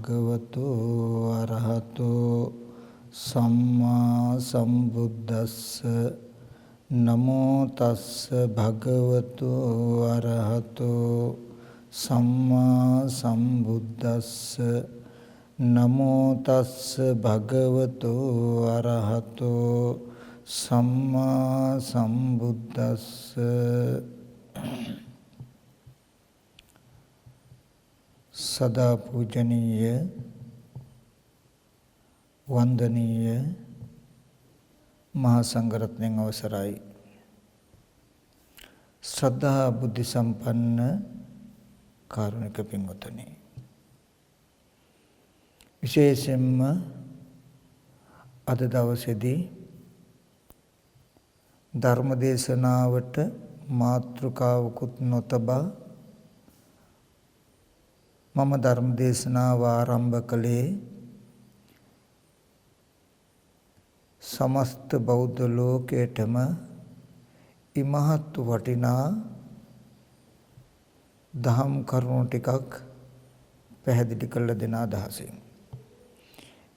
භගවතු අරහතෝ සම්මා සම්බුද්දස්ස නමෝ තස්ස භගවතු අරහතෝ සම්මා සම්බුද්දස්ස නමෝ තස්ස භගවතු අරහතෝ සම්මා සම්බුද්දස්ස. සදා පූජනීය වන්දනීය මහා සංඝරත්නයන් අවසරයි. ශ්‍රද්ධා බුද්ධ සම්පන්න කාරුණික පින්වතුනි, විශේෂයෙන්ම අද දවසේදී ධර්ම දේශනාවට මාතෘකාවකුත් නොතබා මම ධර්ම දේශනාව ආරම්භ කළේ සමස්ත බෞද්ධ ලෝකයටම ඉමහත් වටිනා දහම් කරුණු ටිකක් පැහැදිලි කළ දෙන අදහසින්.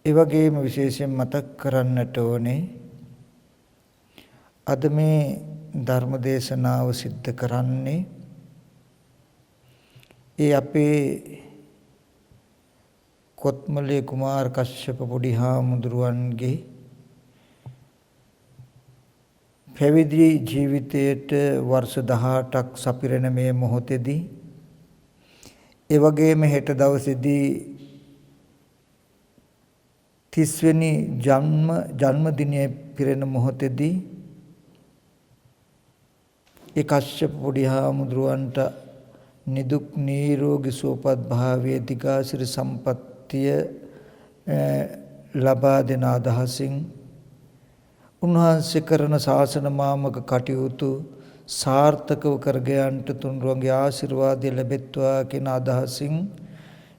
ඒ වගේම විශේෂයෙන් මතක් කරන්නට ඕනේ, අද මේ ධර්ම දේශනාව සිද්ධ කරන්නේ ඒ අපේ කොත්මලේ කුමාර කශ්‍යප පොඩි හාමුදුරුවන්ගේ පැවිදි ජීවිතයට වර්ෂ 18ක් සපිරෙන මේ මොහොතේදී, ඒ වගේම හෙට දවසේදී 30 වෙනි ජන්මදිනයේ පිරෙන මොහොතේදී ඒ කශ්‍යප පොඩි හාමුදුරුවන්ට නිදුක් නිරෝගී සුවපත් භාවයේ දිගාසිරි සම්පත්තිය ලබා දෙන අදහසින් උන්වහන්සේ කරන ශාසන මාමක කටයුතු සාර්ථකව කරගයන්ට තුන්රුවන්ගේ ආශිර්වාදය ලැබෙත්වා කියන අදහසින්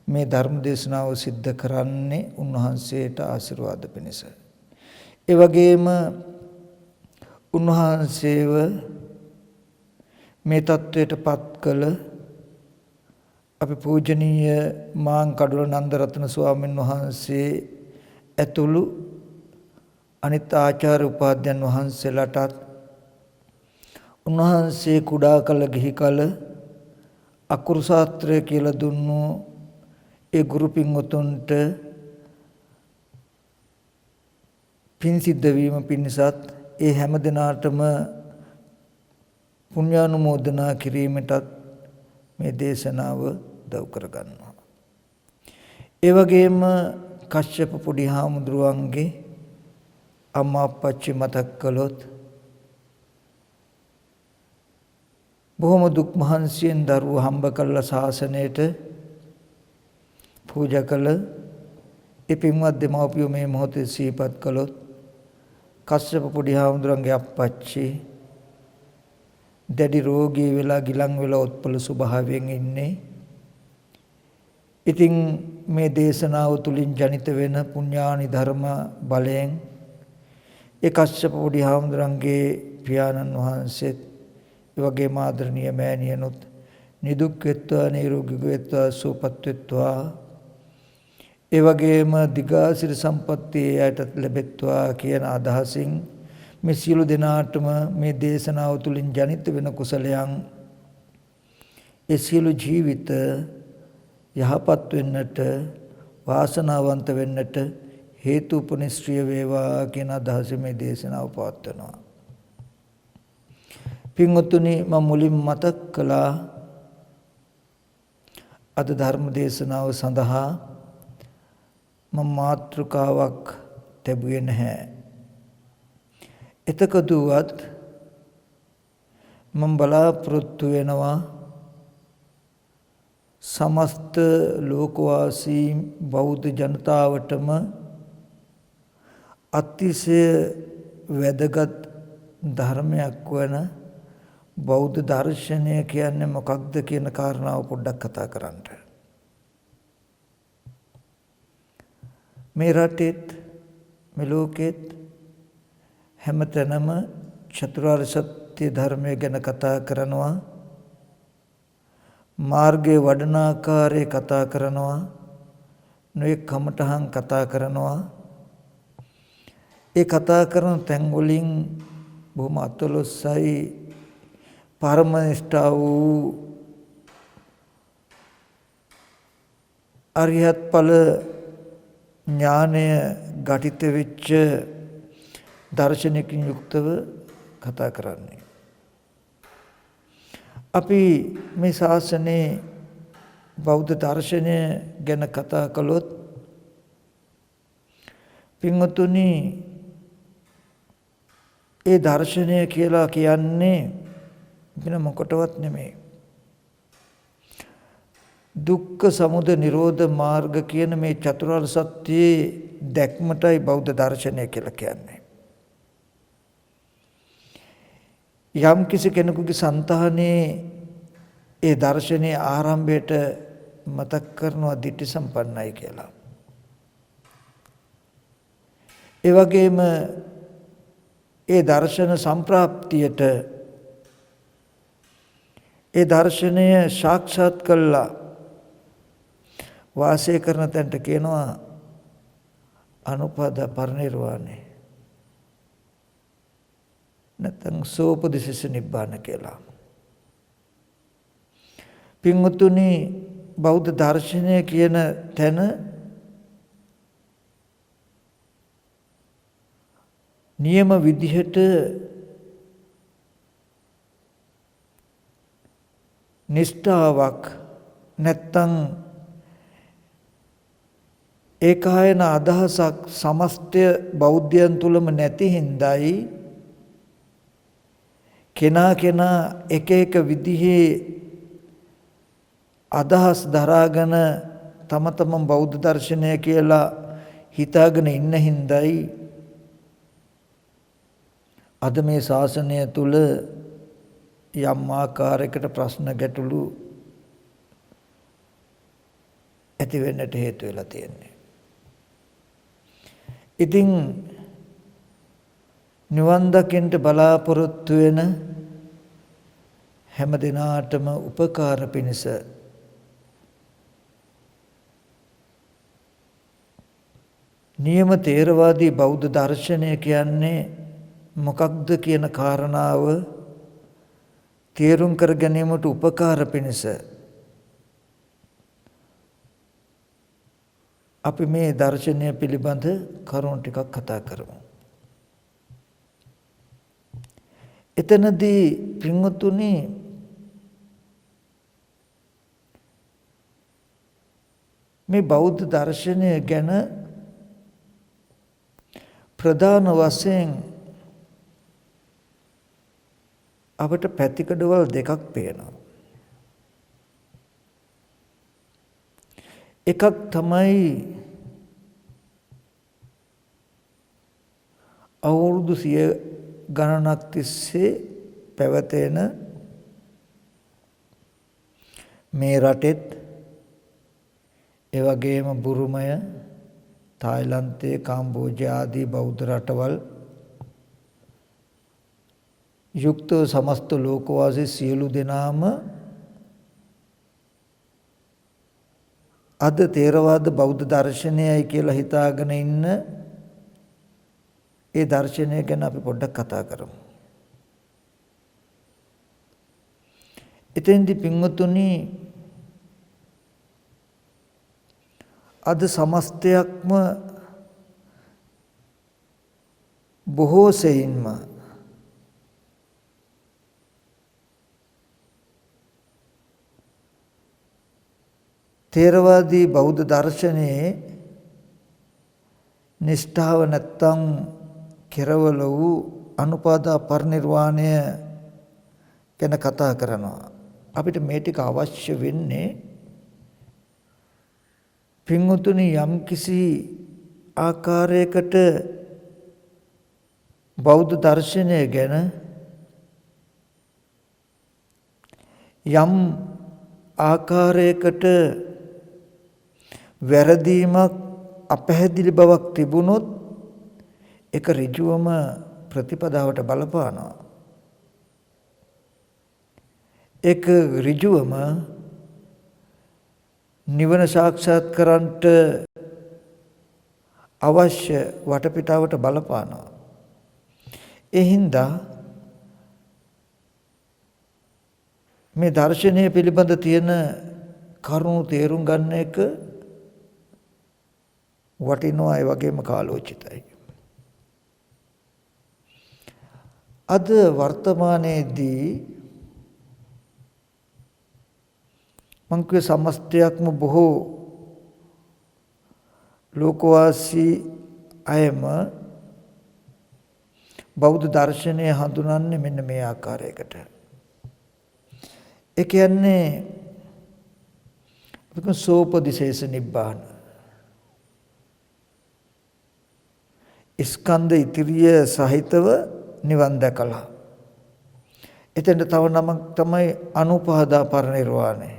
මේ ධර්ම දේශනාව සිද්ධ කරන්නේ උන්වහන්සේට ආශිර්වාද පිණිස. ඒ වගේම උන්වහන්සේව මේ තත්වයට පත් කළ අපි පූජනීය මාංකඩුල නන්දරත්න ස්වාමීන් වහන්සේ ඇතුළු අනිත් ආචාර්ය උපාධ්‍යයන් වහන්සේලාටත් උන්වහන්සේ කුඩා කල ගිහි කල අකුරු ශාස්ත්‍රය කියලා දුන්නු ඒ ගුරු පින්වතුන්ට පින් සිද්ධ වීම පිණිසත් ඒ හැම දිනාටම පුණ්‍යානුමෝදනා කිරීමටත් මේ දේශනාව දව් කරගන්නවා. ඒ වගේම කශ්‍යප පොඩි හාමුදුරුවන්ගේ අම්මා අප්පච්චි මතක් කළොත් බොහොම දුක් මහන්සියෙන් දරුවෝ හම්බ කළා ශාසනයට පූජා කළ ඒ පින්වත් දෙමව්පියෝ මේ මොහොතේ සිහිපත් කළොත් කශ්‍යප පොඩි හාමුදුරුවන්ගේ අප්පච්චි දැඩි රෝගී වෙලා ගිලන් වෙලා උත්පල ස්වභාවයෙන් ඉන්නේ. ඉතින් මේ දේශනාව තුලින් ජනිත වෙන පුණ්‍යානි ධර්ම බලයෙන් ඒ කශ්‍යප පොඩි හාමුදුරන්ගේ පියාණන් වහන්සේත් ඒ වගේම ආදරණීය මෑණියනුත් නිදුක් වෙත්වා නිරෝගී වෙත්වා සුවපත් වෙත්වා, ඒ වගේම දිගාසිරි සම්පත්තිය යට ලැබෙත්වා කියන අදහසින් මේ සියලු දෙනාටම මේ දේශනාව තුළින් ජනිත වෙන කුසලයන් ඒ සියලු ජීවිත යහපත් වෙන්නට වාසනාවන්ත වෙන්නට හේතු උපනිශ්‍රිය වේවා කියන අදහස මේ දේශනාව පවත්වනවා. පින්වතුනි, මම මුලින් මතක් කළා අද ධර්ම දේශනාව සඳහා මම මාතෘකාවක් ලැබුවේ නැහැ. එතකදුවත් මම බලාපොරොත්තු වෙනවා සමස්ත ලෝකවාසී බෞද්ධ ජනතාවටම අතිශය වැදගත් ධර්මයක් වන බෞද්ධ දර්ශනය කියන්නේ මොකක්ද කියන කාරණාව පොඩ්ඩක් කතා කරන්න. මේ රටේත් මේ ලෝකෙත් හැමතැනම චතුරාර්ය සත්‍ය ධර්මය ගැන කතා කරනවා, මාර්ගයේ වඩන ආකාරය කතා කරනවා, නොයෙක් කමටහන් කතා කරනවා. ඒ කතා කරන තැන් වලින් බොහොම අතලොස්සයි පරම නිෂ්ඨා වූ අරිහත් ඵල ඥානය ගටිත වෙච්ච දර්ශනයකින් යුක්තව කතා කරන්නේ. අපි මේ ශාසනයේ බෞද්ධ දර්ශනය ගැන කතා කළොත් පින්වතුනි ඒ දර්ශනය කියලා කියන්නේ වෙන මොකටවත් නෙමෙයි. දුක්ඛ සමුදය නිරෝධ මාර්ග කියන මේ චතුරාර්ය සත්‍යයේ දැක්මටයි බෞද්ධ දර්ශනය කියලා කියන්නේ. යම් කිසි කෙනෙකුගේ సంతානයේ ඒ දර්ශනයේ ආරම්භයට මතක් කරනවා ditthi සම්පන්නයි කියලා. ඒ වගේම ඒ දර්ශන සම්ප්‍රාප්තියට ඒ දර්ශනය සාක්ෂාත් කළා වාසය කරන තැනට කියනවා අනුපද පරිනිර්වාණය. නැත්නම් සෝපදිශේෂ නිබ්බාන කියලා. පින්වතුනි බෞද්ධ දර්ශනය කියන තැන නියම විදිහට නිෂ්ඨාවක් නැත්තම් ඒකායන අදහසක් සමස්තය බෞද්ධයන් තුලම නැති හින්දායි කෙනා එක එක විදිහේ අදහස් දරාගෙන තම තමන් බෞද්ධ දර්ශනය කියලා හිතාගෙන ඉන්න හින්දායි අද මේ ශාසනය තුල යම් ආකාරයකට ප්‍රශ්න ගැටලු ඇති වෙන්නට හේතු වෙලා තියෙන්නේ. ඉතින් නිවන් දකින්න බලාපොරොත්තු වෙන හැම දිනාටම උපකාර පිණිස නියම තේරවාදී බෞද්ධ දර්ශනය කියන්නේ මොකක්ද කියන කාරණාව තේරුම් කර ගැනීමට උපකාර පිණිස අපි මේ දර්ශනය පිළිබඳ කරුණු ටිකක් කතා කරමු. එතනදී පින්වතුනි මේ බෞද්ධ දර්ශනය ගැන ප්‍රධාන වශයෙන් අපට පැතිකඩවල් දෙකක් පේනවා. එකක් තමයි අවුරුදු 100 ගණනක් තිස්සේ පැවතෙන මේ රටෙත් ඒ වගේම බුරුමය, තායිලන්තය, කාම්බෝජා ආදී බෞද්ධ රටවල් යුක්තව සමස්ත ලෝකවාසී සියලු දෙනාම අද තේරවාද බෞද්ධ දර්ශනයයි කියලා හිතාගෙන ඉන්න ඒ දර්ශනය ගැන අපි පොඩ්ඩක් කතා කරමු. එතෙන්දී පින්වතුනි අද සමස්තයක්ම බොහෝ සෙයින්ම තේරවාදී බෞද්ධ දර්ශනයේ නිෂ්ඨාව නැත්තම් කෙරවල වූ අනුපාදා පරිනිර්වාණය ගැන කතා කරනවා. අපිට මේ ටික අවශ්‍ය වෙන්නේ පින්වතුනි යම් කිසි ආකාරයකට බෞද්ධ දර්ශනය ගැන යම් ආකාරයකට වැරදීමක් අපැහැදිලි බවක් තිබුණොත් ඒක ඍජුවම ප්‍රතිපදාවට බලපානවා. ඒක ඍජුවම නිවන සාක්ෂාත් කරන්ට අවශ්‍ය වටපිටාවට බලපානවා. ඒ හින්දා මේ දර්ශනය පිළිබඳ තියෙන කරුණු තේරුම් ගන්න එක වටිනවා, ඒ වගේම කාලෝචිතයි. අද වර්තමානයේදී මං කිය සමස්තයක්ම බොහෝ ලෝකවාසී අයම බෞද්ධ දර්ශනය හඳුනන්නේ මෙන්න මේ ආකාරයකට. ඒ කියන්නේ සෝපදිශේෂ නිබ්බාන. ස්කන්ධ ඉතිරිය සහිතව නිවන් දැකලා. එතෙන්ට තව නමක් තමයි අනුපහදා පරිනිර්වාණය.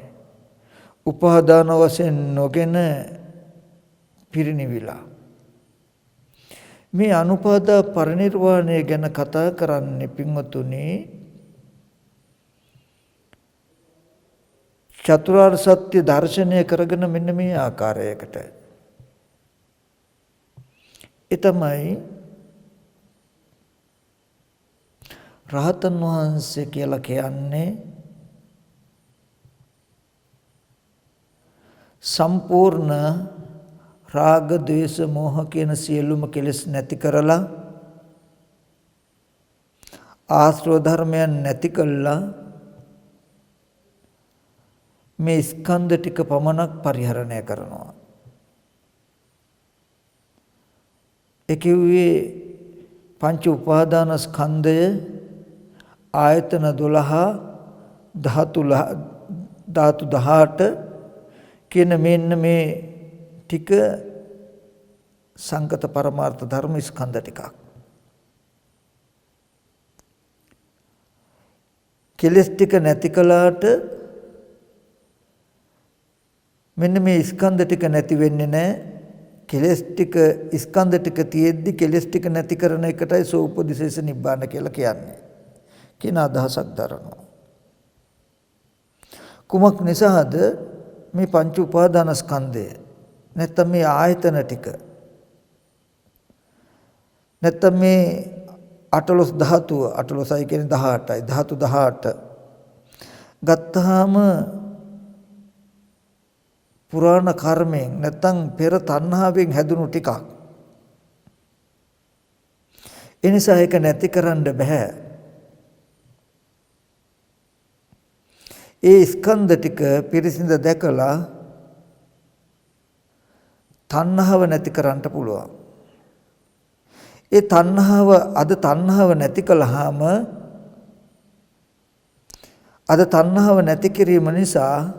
උපාදාන වශයෙන් නොගෙන පිරිනිවිලා. මේ අනුපාදා පරිනිර්වාණය ගැන කතා කරන්නේ පින්වතුනි චතුරාර්ය සත්‍ය දර්ශනය කරගෙන මෙන්න මේ ආකාරයකට. ඒ තමයි රහතන් වහන්සේ කියලා කියන්නේ සම්පූර්ණ රාග, ද්වේෂ, මෝහ කියන සියලුම කෙලෙස් නැති කරලා ආශ්‍රව ධර්මයන් නැති කළා මේ ස්කන්ධ ටික පමණක් පරිහරණය කරනවා. ඒ කිව්වේ පංච උපාදාන ස්කන්ධය ආයතන 12 ධාතු 18 කියන මෙන්න මේ ටික සංගත පරමාර්ථ ධර්ම ස්කන්ධ ටිකක්. කෙලස් ටික නැති කළාට මෙන්න මේ ස්කන්ධ ටික නැති වෙන්නේ නැහැ. කෙලස් ටික ස්කන්ධ ටික තියෙද්දි කෙලස් ටික නැති කරන එකටයි සෝපදිශේෂ නිබ්බාන කියලා කියන්නේ. කියන අදහසක් දරනවා. කුමක් නිසාද මේ පංච උපාදාන ස්කන්ධය නැත්නම් මේ ආයතන ටික නැත්නම් මේ 18 ධාතුව 18යි කියන්නේ 18යි ධාතු 18 ගත්තාම පුරාණ කර්මයෙන් නැත්නම් පෙර තණ්හාවෙන් හැදුණු ටිකක්. ඒ නිසා ඒක නැති කරන්න බෑ. ඒ ස්කන්ධ ටික පිරිසිඳ දැකලා තණ්හාව නැති කරන්න පුළුවන්. ඒ තණ්හාව නැති කළාම අද තණ්හාව නැති කිරීම නිසා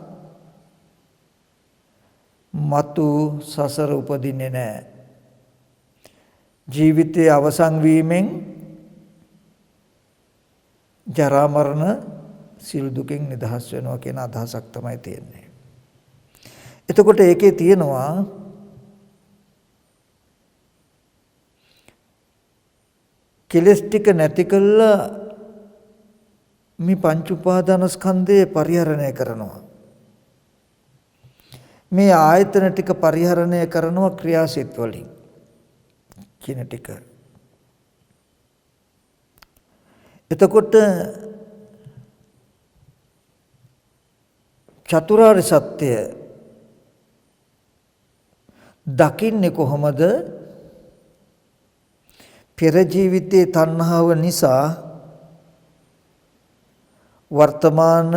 මතු සසර උපදින්නේ නැහැ. ජීවිතයේ අවසන් වීමෙන් ජරා මරණ සියලු දුකෙන් නිදහස් වෙනවා කියන අදහසක් තමයි තියෙන්නේ. එතකොට ඒකේ තියෙනවා කෙලස් ටික නැති කළා මේ පංච උපාදානස්කන්ධය පරිහරණය කරනවා. මේ ආයතන ටික පරිහරණය කරනවා ක්‍රියාසිත වලින් කියන ටික. එතකොට චතුරාර්ය සත්‍ය දකින්නේ කොහොමද? පෙර ජීවිතයේ තණ්හාව නිසා වර්තමාන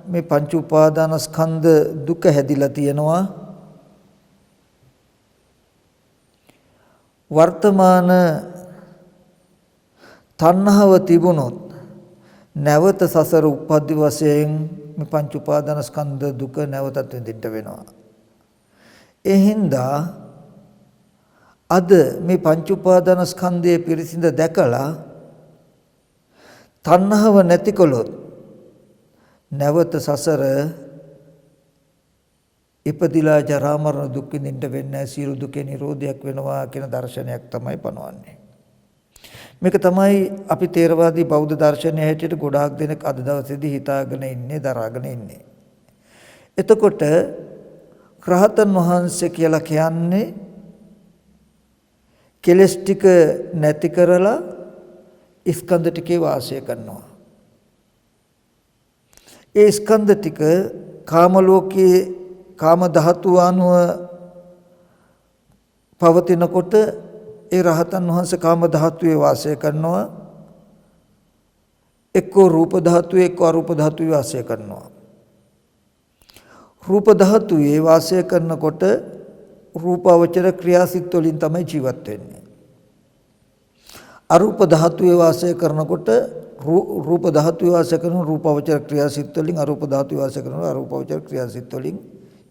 මේ පංච උපාදානස්කන්ධ දුක හැදිලා තියෙනවා. වර්තමාන තණ්හාව තිබුණොත් නැවත සසර උපද්දි වශයෙන් මේ පංච උපාදානස්කන්ධ දුක නැවතත් විඳින්න වෙනවා. ඒ හින්දා අද මේ පංච උපාදානස්කන්ධයේ පිරිසිඳ දැකලා තණ්හාව නැති කළොත් නැවත සසර ඉපදිලා ජරා මරණ දුක් විඳින්න වෙන්නේ සියලු දුකේ නිරෝධයක් වෙනවා කියන දර්ශනයක් තමයි පනවන්නේ. මේක තමයි අපි තේරවාදී බෞද්ධ දර්ශනය හැටියට ගොඩාක් දෙනෙක් අද දවසේදී හිතාගෙන ඉන්නේ, දරාගෙන ඉන්නේ. එතකොට රහතන් වහන්සේ කියලා කියන්නේ කෙලස් ටික නැති කරලා ස්කන්ධ ටිකේ වාසය කරනවා. ඒ ස්කන්ධ ටික කාම ලෝකයේ කාම ධාතු අනුව පවතිනකොට ඒ රහතන් වහන්සේ කාම ධාතුවේ වාසය කරනවා. එක්කෝ රූප ධාතුවේ එක්කෝ අරූප ධාතුවේ වාසය කරනවා. රූප ධාතුවේ වාසය කරනකොට රූපාවචර ක්‍රියාසිත වලින් තමයි ජීවත් වෙන්නේ. අරූප ධාතුවේ වාසය කරනකොට රූප ධාතුවේ වාසය කරන රූපාවචර ක්‍රියාසිත වලින් අරූප ධාතුවේ වාසය කරන අරූපාවචර ක්‍රියාසිත වලින්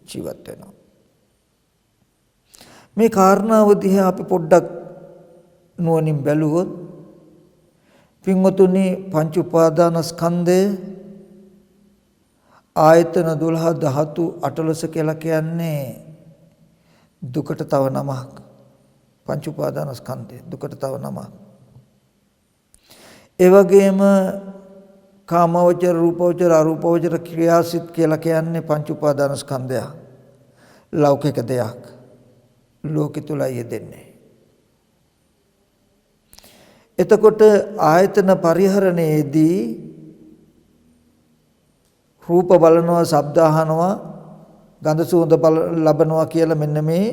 ජීවත් වෙනවා. මේ කාරණාව දිහා අපි පොඩ්ඩක් නුවණින් බැලුවොත් පින්වතුනි පංච උපාදානස්කන්ධය ආයතන 12 ධාතු 18 කියලා කියන්නේ දුකට තව නමක්. පංච උපාදානස්කන්ධය දුකට තව නමක්. ඒ වගේම කාමවචර රූපවචර අරූපවචර ක්‍රියාසිත කියලා කියන්නේ පංච උපාදානස්කන්ධය. ලෞකික දෙයක්. ලෝකෙ තුලයි යෙදෙන්නේ. එතකොට ආයතන පරිහරණයේදී රූප බලනවා, ශබ්ද අහනවා, ගන්ධ සුවඳ ලබනවා කියලා මෙන්න මේ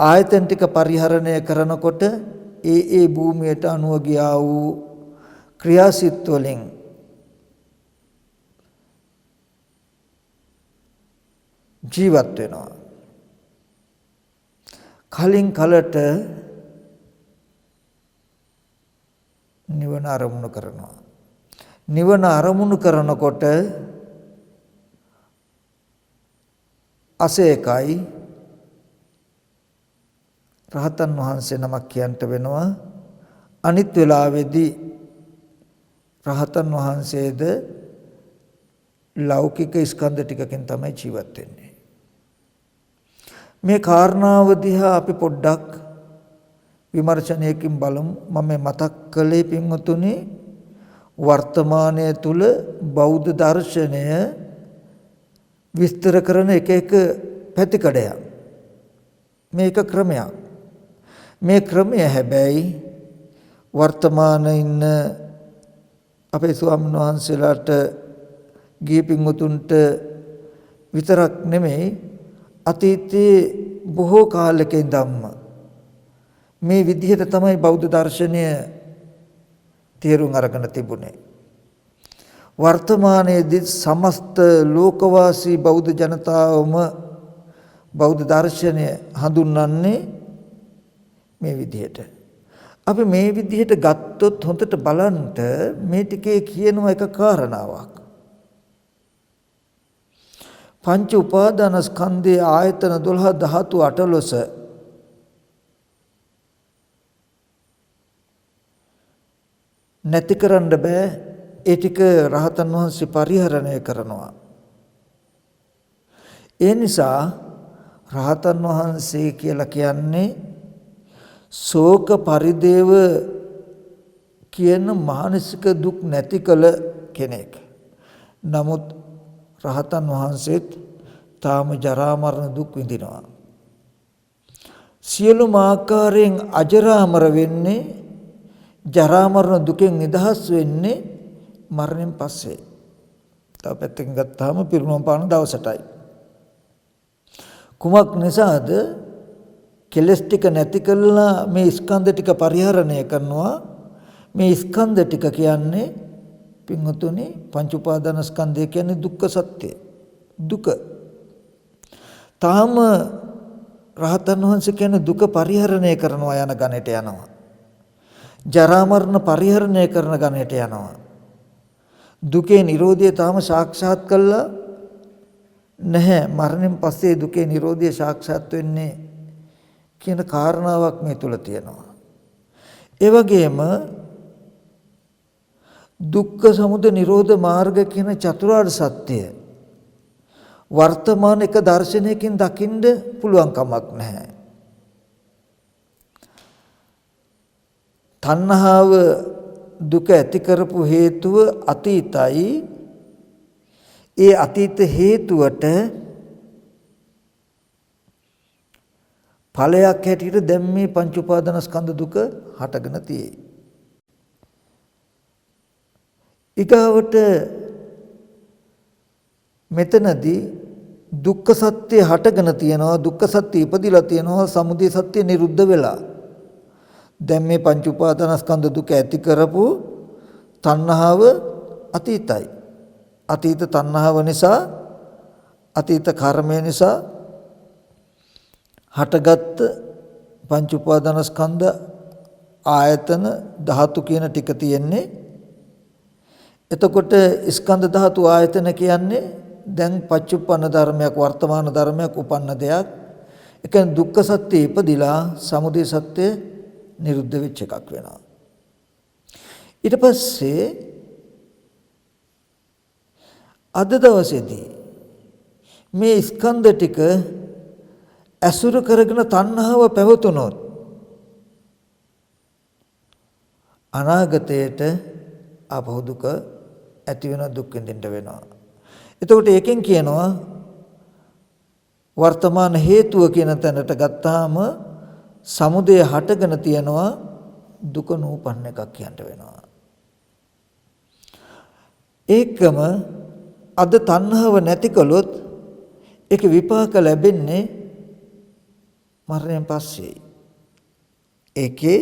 ආයතන ටික පරිහරණය කරනකොට ඒ භූමියට අනුව ගියා වූ ක්‍රියාසිත වලින් ජීවත් වෙනවා. කලින් කලට නිවන අරමුණු කරනවා. නිවන අරමුණු කරනකොට අසේකයි රහතන් වහන්සේ නමක් කියන්ට වෙනවා. අනිත් වෙලාවේදී රහතන් වහන්සේද ලෞකික ස්කන්ධ ටිකකින් තමයි ජීවත් වෙන්නේ. මේ කාරණාව දිහා අපි පොඩ්ඩක් විමර්ශනයකින් බලමු. මම මතක් කළේ පින්වතුනි වර්තමානයේ තුල බෞද්ධ දර්ශනය විස්තර කරන එක පැතිකඩයක්. මේක ක්‍රමයක්. මේ ක්‍රමය හැබැයි වර්තමානයේ ඉන්න අපේ ස්වාමීන් වහන්සේලාට ගිහි පින්වතුන්ට විතරක් නෙමෙයි අතීතයේ බොහෝ කාලයක ඉඳන්ම මේ විදිහට තමයි බෞද්ධ දර්ශනය තේරුම් අරගෙන තිබුණේ. වර්තමානයේදී සමස්ත ලෝකවාසී බෞද්ධ ජනතාවම බෞද්ධ දර්ශනය හඳුන්වන්නේ මේ විදිහට. අපි මේ විදිහට ගත්තොත් හොඳට බලන්න මේ ටිකේ කියනවා එක කාරණාවක්. පංච උපාදානස්කන්ධයේ ආයතන 12 ධාතු 18 නැති කරන්න බෑ. ඒ ටික රහතන් වහන්සේ පරිහරණය කරනවා. ඒ නිසා රහතන් වහන්සේ කියලා කියන්නේ ශෝක පරිදේව කියන මානසික දුක් නැති කළ කෙනෙක්. නමුත් රහතන් වහන්සේත් තාම ජරා මරණ දුක් විඳිනවා. සියලුම ආකාරයෙන් අජරාමර වෙන්නේ ජරා මරණ දුකෙන් නිදහස් වෙන්නේ මරණයෙන් පස්සේ. තව පැත්තකින් ගත්තාම පිරිනොම් පාන දවසටයි. කුමක් නිසාද? කෙලස් ටික නැති කළා මේ ස්කන්ධ ටික පරිහරණය කරනවා. මේ ස්කන්ධ ටික කියන්නේ පින්වතුනි පංච උපාදාන ස්කන්ධය කියන්නේ දුක්ඛ සත්‍ය. දුක. තාම රහතන් වහන්සේ කියන්නේ දුක පරිහරණය කරනවා යන ගණයට යනවා. ජරා මරණ පරිහරණය කරන ගණයට යනවා. දුකේ නිරෝධය තාම සාක්ෂාත් කළා නැහැ. මරණයෙන් පස්සේ දුකේ නිරෝධය සාක්ෂාත් වෙන්නේ කියන කාරණාවක් මේ තුල තියෙනවා. ඒ වගේම දුක්ඛ සමුදය නිරෝධ මාර්ග කියන චතුරාර්ය සත්‍ය වර්තමාන එක දර්ශනයකින් දකින්න පුළුවන් කමක් නැහැ. තණ්හාව දුක ඇති කරපු හේතුව අතීතයි. ඒ අතීත හේතුවට ඵලයක් හැටියට දැන් මේ පංච උපාදානස්කන්ධ දුක හටගෙන තියෙයි. ඊගවට මෙතනදී දුක්ඛ සත්‍ය හටගෙන තියෙනවා, දුක්ඛ සත්‍ය ඉපදිලා තියෙනවා, සමුදය සත්‍ය නිරුද්ධ වෙලා. දැන් මේ පංච උපාදානස්කන්ධ දුක ඇති කරපු තණ්හාව අතීතයි. අතීත තණ්හාව නිසා, අතීත කර්මය නිසා හටගත් පංච උපාදානස්කන්ධ ආයතන ධාතු කියන ටික තියෙන්නේ. එතකොට ස්කන්ධ ධාතු ආයතන කියන්නේ දැන් පච්චුප්පන්න ධර්මයක්, වර්තමාන ධර්මයක්, උපන්න දෙයක්. ඒ කියන්නේ දුක්ඛ සත්‍ය ඉපදිලා සමුදය සත්‍ය නිරුද්ධ වෙච්ච එකක් වෙනවා. ඊට පස්සේ අද දවසේදී මේ ස්කන්ධ ටික අසුර කරගෙන තණ්හාව පැවතුනොත් අනාගතයට ආපහු දුක ඇති වෙන, දුක් විඳින්න වෙනවා. එතකොට ඒකෙන් කියනවා වර්තමාන හේතුව කියන තැනට ගත්තාම සමුදය හටගෙන තියනවා, දුක නූපන්න එකක් කියන්න වෙනවා. ඒකම අද තණ්හාව නැති කළොත් ඒක විපාක ලැබෙන්නේ මරණයෙන් පස්සේ. ඒකේ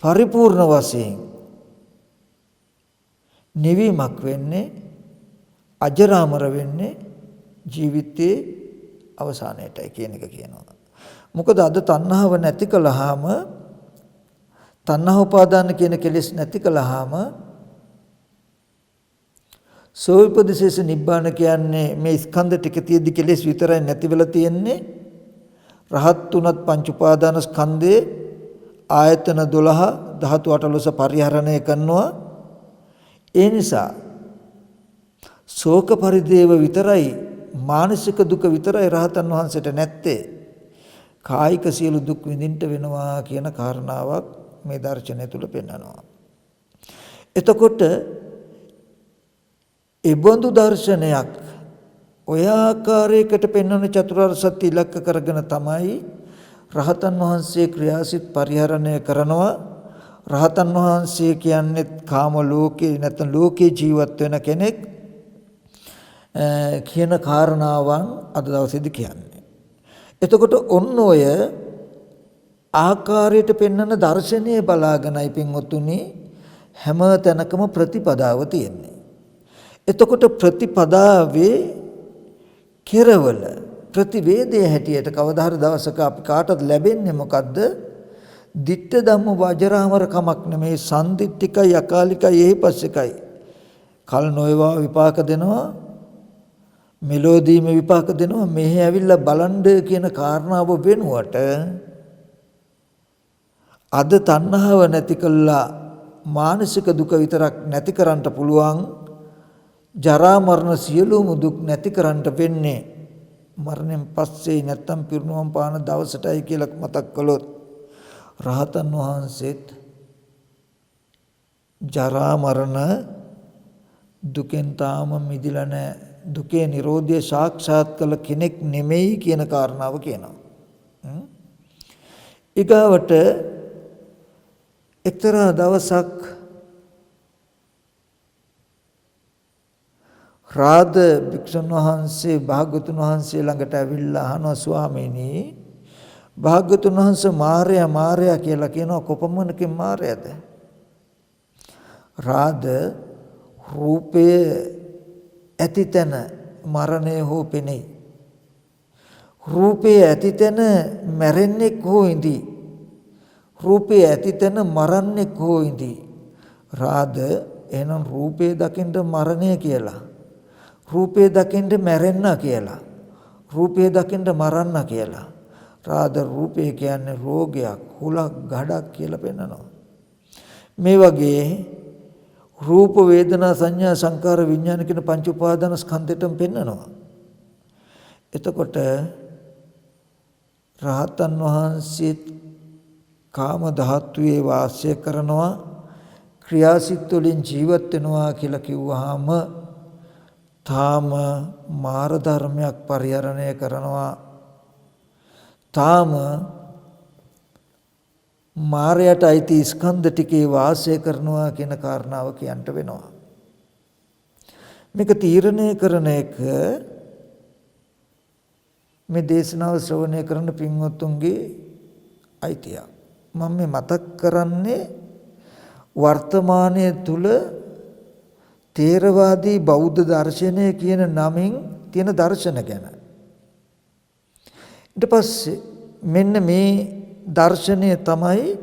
පරිපූර්ණ වශයෙන් නිවීමක් වෙන්නේ, අජරාමර වෙන්නේ ජීවිතයේ අවසානයේටයි කියන එක කියනවා. මොකද අද තණ්හාව නැති කළාම, තණ්හා උපාදාන කියන කෙලෙස් නැති කළාම සෝවිපදිශේෂ නිබ්බාන කියන්නේ මේ ස්කන්ධ ටික තියෙද්දි කෙලෙස් විතරයි නැති වෙලා තියෙන්නේ. රහත් තුනත් පංච උපාදාන ස්කන්ධේ ආයතන 12 ධාතු 18 පරිහරණය කරනවා. ඒ නිසා ශෝක පරිදේව විතරයි, මානසික දුක විතරයි රහතන් වහන්සේට නැත්තේ. කායික සියලු දුක් විඳින්න වෙනවා කියන කාරණාවක් මේ දර්ශනය තුල පෙන්වනවා. එතකොට ඒබඳු දර්ශනයක් ඔය ආකාරයකට පෙන්වන චතුරාර්ය සත්‍ය ඉලක්ක කරගෙන තමයි රහතන් වහන්සේ ක්‍රියාසිත පරිහරණය කරනවා. රහතන් වහන්සේ කියන්නේ කාම ලෝකේ නැත්නම් ලෝකේ ජීවත් වෙන කෙනෙක් කියන කාරණාවන් අද දවසේදී කියන්නේ. එතකොට ඔන්න ඔය ආකාරයට පෙන්වන දර්ශනීය බලාගෙනයි පින්වතුනි හැම තැනකම ප්‍රතිපදාව තියෙන්නේ. එතකොට ප්‍රතිපදාවේ කෙරවල ප්‍රතිවේදයේ හැටියට කවදා හරි දවසක අපි කාටද ලැබෙන්නේ මොකද්ද? ditta ධම්ම වජරාමර කමක් නෙමේ, සම්දිත්තිකයි, අකාලිකයි, එහිපස්සෙකයි. කල් නොයවා විපාක දෙනවා, මෙලෝදීම විපාක දෙනවා. මෙහි ඇවිල්ලා බලන්න කියන කාරණාව වෙනුවට අද තණ්හාව නැති කළා මානසික දුක විතරක් නැති කරන්න පුළුවන්. ජරා මරණ සියලුම දුක් නැති කරන්න වෙන්නේ මරණයෙන් පස්සේ, නැත්තම් පිරිනුවම් පාන දවසටයි කියලා මතක් කළොත් රහතන් වහන්සේත් ජරා මරණ දුකෙන් තාම මිදිලා නැහැ. දුකේ නිරෝධය සාක්ෂාත් කළ කෙනෙක් නෙමෙයි කියන කාරණාව කියනවා. ඊගාවට එක්තරා දවසක් රාද භික්ෂුන් වහන්සේ භාග්‍යවතුන් වහන්සේ ළඟට ඇවිල්ලා අහනවා, ස්වාමීනි, භාග්‍යවතුන් වහන්සේ මාරයා කියලා කියනවා. කොපමණකින් මාරයාද? රාද රූපයේ ඇතිතන මරණය හෝ පෙනෙයි. රූපයේ ඇතිතන මැරෙන්නෙක් හෝ ඉඳී. රූපයේ ඇතිතන මරන්නෙක් හෝ ඉඳී. රාද එහෙනම් රූපේ දකින්න මරණය කියලා, රූපේ දකින්න මැරෙන්න කියලා, රූපේ දකින්න මරන්න කියලා. රාද රූපේ කියන්නේ රෝගයක්, හුලක්, ගඩක් කියලා පෙන්නනවා. මේ වගේ රූප වේදනා සංඥා සංකාර විඥාන කියන පංච උපාදාන ස්කන්ධෙටම පෙන්නනවා. එතකොට රහතන් වහන්සේ කාම ධාතුවේ වාසය කරනවා, ක්‍රියාසිත වලින් ජීවත් වෙනවා කියලා කිව්වහම තාම මාර ධර්මයක් පරිහරණය කරනවා. තාම මාරයට අයිති ස්කන්ධ ටිකේ වාසය කරනවා කියන කාරණාව කියන්න වෙනවා. මේක තීරණය කරන එක මේ දේශනාව ශ්‍රවණය කරන පින්වත්තුන්ගේ අයිතිය. මම මේ මතක් කරන්නේ වර්තමානයේ තුල තේරවාදී බෞද්ධ දර්ශනය කියන නමින් තියෙන දර්ශන ගැන. ඊට පස්සේ මෙන්න මේ දර්ශනය තමයි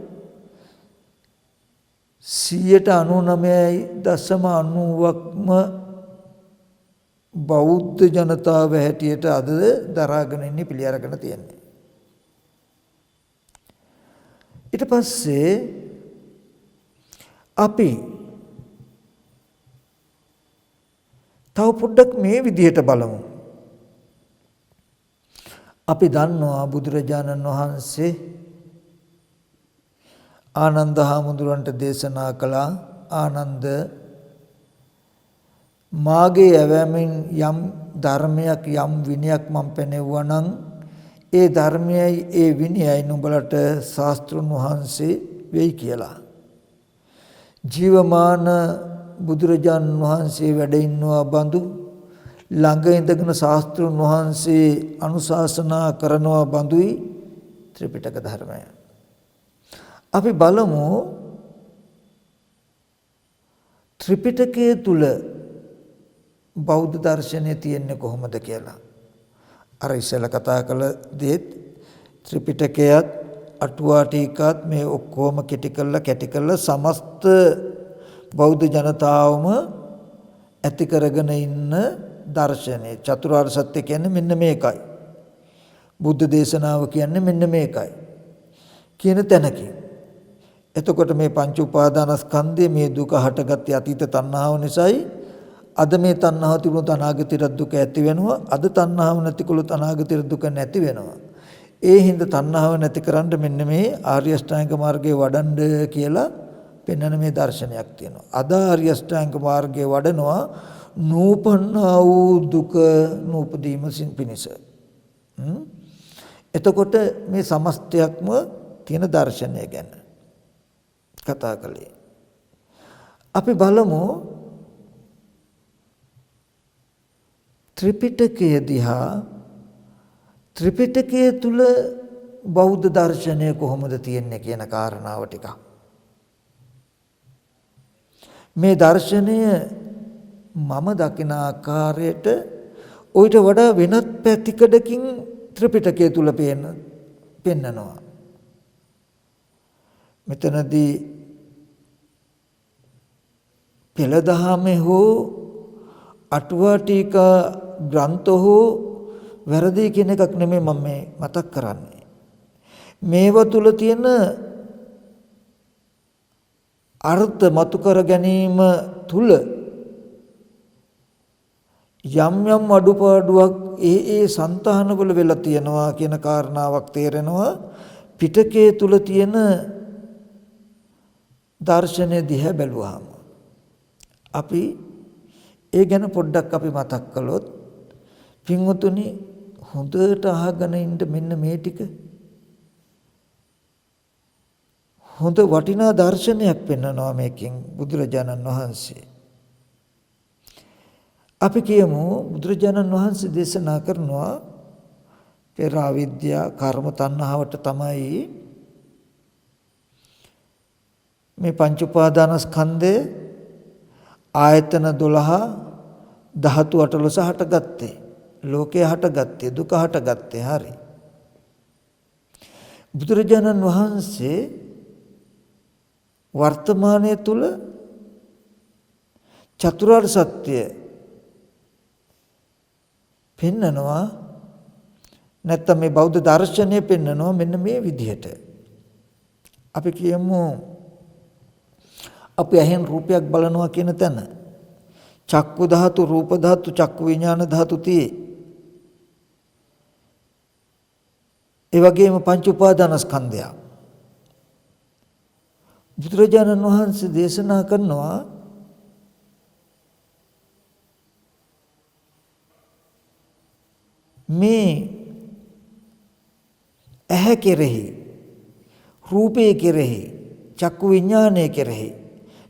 99.90%ක්ම බෞද්ධ ජනතාව හැටියට අද දරාගෙන ඉන්නේ පිළි අරගෙන තියෙන්නේ. ඊට පස්සේ අපි තව පොඩ්ඩක් මේ විදිහට බලමු. අපි දන්නවා බුදුරජාණන් වහන්සේ ආනන්ද හාමුදුරන්ට දේශනා කළා. ආනන්ද, මාගේ ඇවෑමෙන් යම් ධර්මයක් යම් විනයක් මම පැනෙවුවා නම් ඒ ධර්මයයි ඒ විනයයි නුඹලට ශාස්ත්‍රුන් වහන්සේ වෙයි කියලා. ජීවමාන බුදුරජාණන් වහන්සේ වැඩ ඉන්නවා බඳු ළඟ ඉඳගෙන ශාස්ත්‍රුන් වහන්සේ අනුශාසනා කරනවා බඳුයි ත්‍රිපිටක ධර්මය. අපි බලමු ත්‍රිපිටකයේ තුල බෞද්ධ දර්ශනය තියෙන්නේ කොහොමද කියලා. අර ඉස්සෙල්ලා කතා කළ දේත් ත්‍රිපිටකයත් අටුවා ටීකාත් මේ ඔක්කොම කැටි කළා සමස්ත බෞද්ධ ජනතාවම ඇති කරගෙන ඉන්න දර්ශනය. චතුරාර්ය සත්‍ය කියන්නේ මෙන්න මේකයි. බුද්ධ දේශනාව කියන්නේ මෙන්න මේකයි කියන තැනකින්. එතකොට මේ පංච උපාදානස්කන්ධයේ මේ දුක හටගත්තේ අතීත තණ්හාව නිසායි. අද මේ තණ්හාව තිබුණොත් අනාගතයට දුක ඇති වෙනවා. අද තණ්හාව නැතිකොලොත් අනාගතයට දුක නැති වෙනවා. ඒ හින්දා තණ්හාව නැති කරන්න මෙන්න මේ ආර්ය අෂ්ටාංග මාර්ගයේ වඩන්න කියලා පෙන්වන මේ දර්ශනයක් තියෙනවා. අද ආර්ය අෂ්ටාංග මාර්ගයේ වඩනවා නූපන්නා වූ දුක නූපදීම පිණිස. එතකොට මේ සමස්තයක්ම තියෙන දර්ශනය ගැන කතා කළේ. අපි බලමු ත්‍රිපිටකය දිහා. ත්‍රිපිටකය තුල බෞද්ධ දර්ශනය කොහොමද තියෙන්නේ කියන කාරණාව ටිකක්. මේ දර්ශනය මම දකින ආකාරයට ඔයිට වඩා වෙනත් පැතිකඩකින් ත්‍රිපිටකය තුල පෙන්නනවා. මෙතනදී පෙළ දහමේ හෝ අටුවා ටීකා ග්‍රන්ථ හෝ වැරදි කියන එකක් නෙමෙයි මම මේ මතක් කරන්නේ. මේව තුල තියෙන අර්ථ මතු කර ගැනීම තුල යම් යම් අඩුපාඩුවක් ඒ సంతානවල වෙලා තියෙනවා කියන කාරණාවක් තේරෙනවා. පිටකයේ තුල තියෙන දර්ශනය දිහා බැලුවාම අපි ඒ ගැන පොඩ්ඩක් අපි මතක් කළොත් පින්වතුනි හොඳට අහගෙන ඉන්න මෙන්න මේ ටික හොඳ වටිනා දර්ශනයක් පෙන්වනවා මේකෙන් බුදුරජාණන් වහන්සේ. අපි කියමු බුදුරජාණන් වහන්සේ දේශනා කරනවා පෙර අවිද්‍යා කර්ම තණ්හාවට තමයි මේ පංච උපාදානස්කන්ධේ ආයතන 12 ධාතු 18 හටගත්තේ. ලෝකේ හටගත්තේ දුක හටගත්තේ. හරි. බුදුරජාණන් වහන්සේ වර්තමානයේ තුල චතුරාර්ය සත්‍ය පෙන්නනවා. නැත්නම් මේ බෞද්ධ දර්ශනය පෙන්නනවා මෙන්න මේ විදිහට. අපි කියමු අපි ඇහෙන් රූපයක් බලනවා කියන තැන චක්කු ධාතු, රූප ධාතු, චක්කු විඥාන ධාතු තියේ. ඒ වගේම පංච උපාදානස්කන්ධය. බුදුරජාණන් වහන්සේ දේශනා කරනවා මේ ඇහැ කෙරෙහි රූපේ කෙරෙහි චක්කු විඥානය කෙරෙහි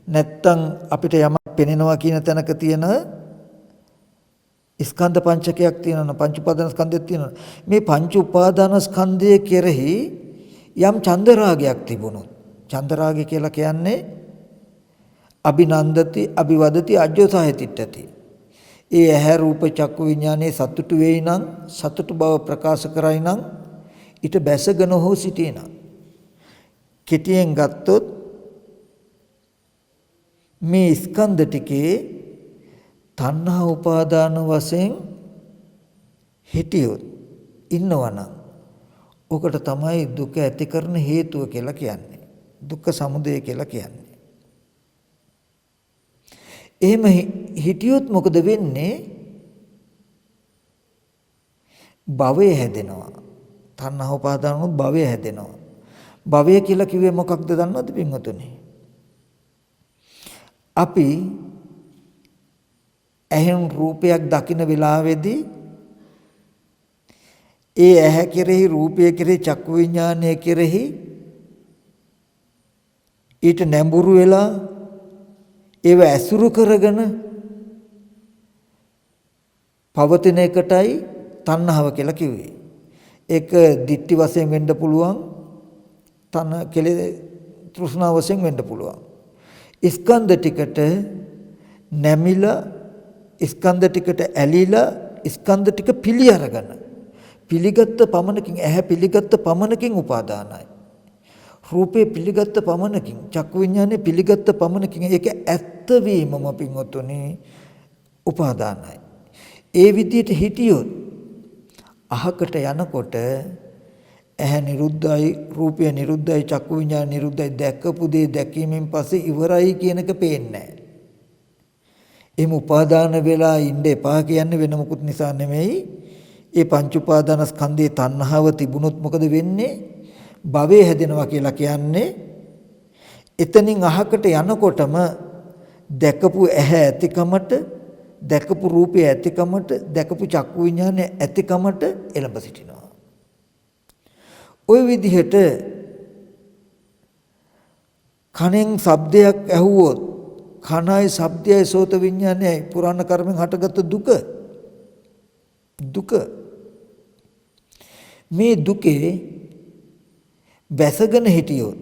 නැත්තම් අපිට යමක් පෙනෙනවා කියන තැනක තියෙන ස්කන්ධ පංචකයක් තියෙනවා පංච උපාදාන ස්කන්ධයක් තියෙනවා මේ පංච උපාදාන ස්කන්ධය කෙරෙහි යම් චන්දරාගයක් තිබුණොත් චන්දරාගය කියලා කියන්නේ අභිනන්දති අභිවදති අජ්ජෝසහය තිට්ඨති ඒ ඇහැ රූප චක්කු විඥානයේ සතුටු වෙයි නම් සතුටු බව ප්‍රකාශ කරයි නම් ඊට බැසගෙන හෝ සිටින කෙටියෙන් ගත්තොත් මේ ස්කන්ධ ටිකේ තණ්හා උපාදාන වශයෙන් හිටියොත් ඉන්නවනම් ඔකට තමයි දුක ඇති කරන හේතුව කියලා කියන්නේ දුක්ඛ සමුදය කියලා කියන්නේ එහෙම හිටියොත් මොකද වෙන්නේ භවය හැදෙනවා තණ්හා උපාදාන වුණොත් භවය හැදෙනවා භවය කියලා කිව්වේ මොකක්ද දන්නවද පින්වතුනි අපි ඇහෙන් රූපයක් දකින වෙලාවේදී ඒ ඇහැ කෙරෙහි රූපය කෙරෙහි චක්කු විඥානය කෙරෙහි ඊට නැඹුරු වෙලා ඒව ඇසුරු කරගෙන පවතින එකටයි තණ්හාව කියලා කිව්වේ. ඒක ditthi වශයෙන් වෙන්න පුළුවන් තන කෙලෙ තෘෂ්ණා වශයෙන් වෙන්න පුළුවන්. ස්කන්ධ ටිකට නැමිලා ස්කන්ධ ටිකට ඇලිලා ස්කන්ධ ටික පිළි අරගෙන පිළිගත්ත පමණකින් ඇහැ පිළිගත්ත පමණකින් උපාදානයි රූපේ පිළිගත්ත පමණකින් චක්කු විඥානේ පිළිගත්ත පමණකින් ඒක ඇත්ත වීමම පින්වතුනි උපාදානයි ඒ විදිහට හිටියොත් අහකට යනකොට ඇහැ නිරුද්ධයි රූපය නිරුද්ධයි චක්කු විඥාන නිරුද්ධයි දැකපු දේ දැකීමෙන් පස්සේ ඉවරයි කියන එක පේන්නේ නැහැ. එහෙම උපාදාන වෙලා ඉන්න එපා කියන්නේ වෙන මොකුත් නිසා නෙමෙයි. ඒ පංච උපාදාන ස්කන්ධයේ තණ්හාව තිබුණොත් මොකද වෙන්නේ? භවය හැදෙනවා කියලා කියන්නේ එතනින් අහකට යනකොටම දැකපු ඇහැ ඇතිකමට දැකපු රූපය ඇතිකමට දැකපු චක්කු විඥානය ඇතිකමට එළඹ සිටිනවා. ওই විදිහට කනෙන් ශබ්දයක් ඇහුවොත් කනයි ශබ්දයයි සෝත විඥානයයි පුරාණ කර්මෙන් හටගත් දුක මේ දුකේ බැසගෙන හිටියොත්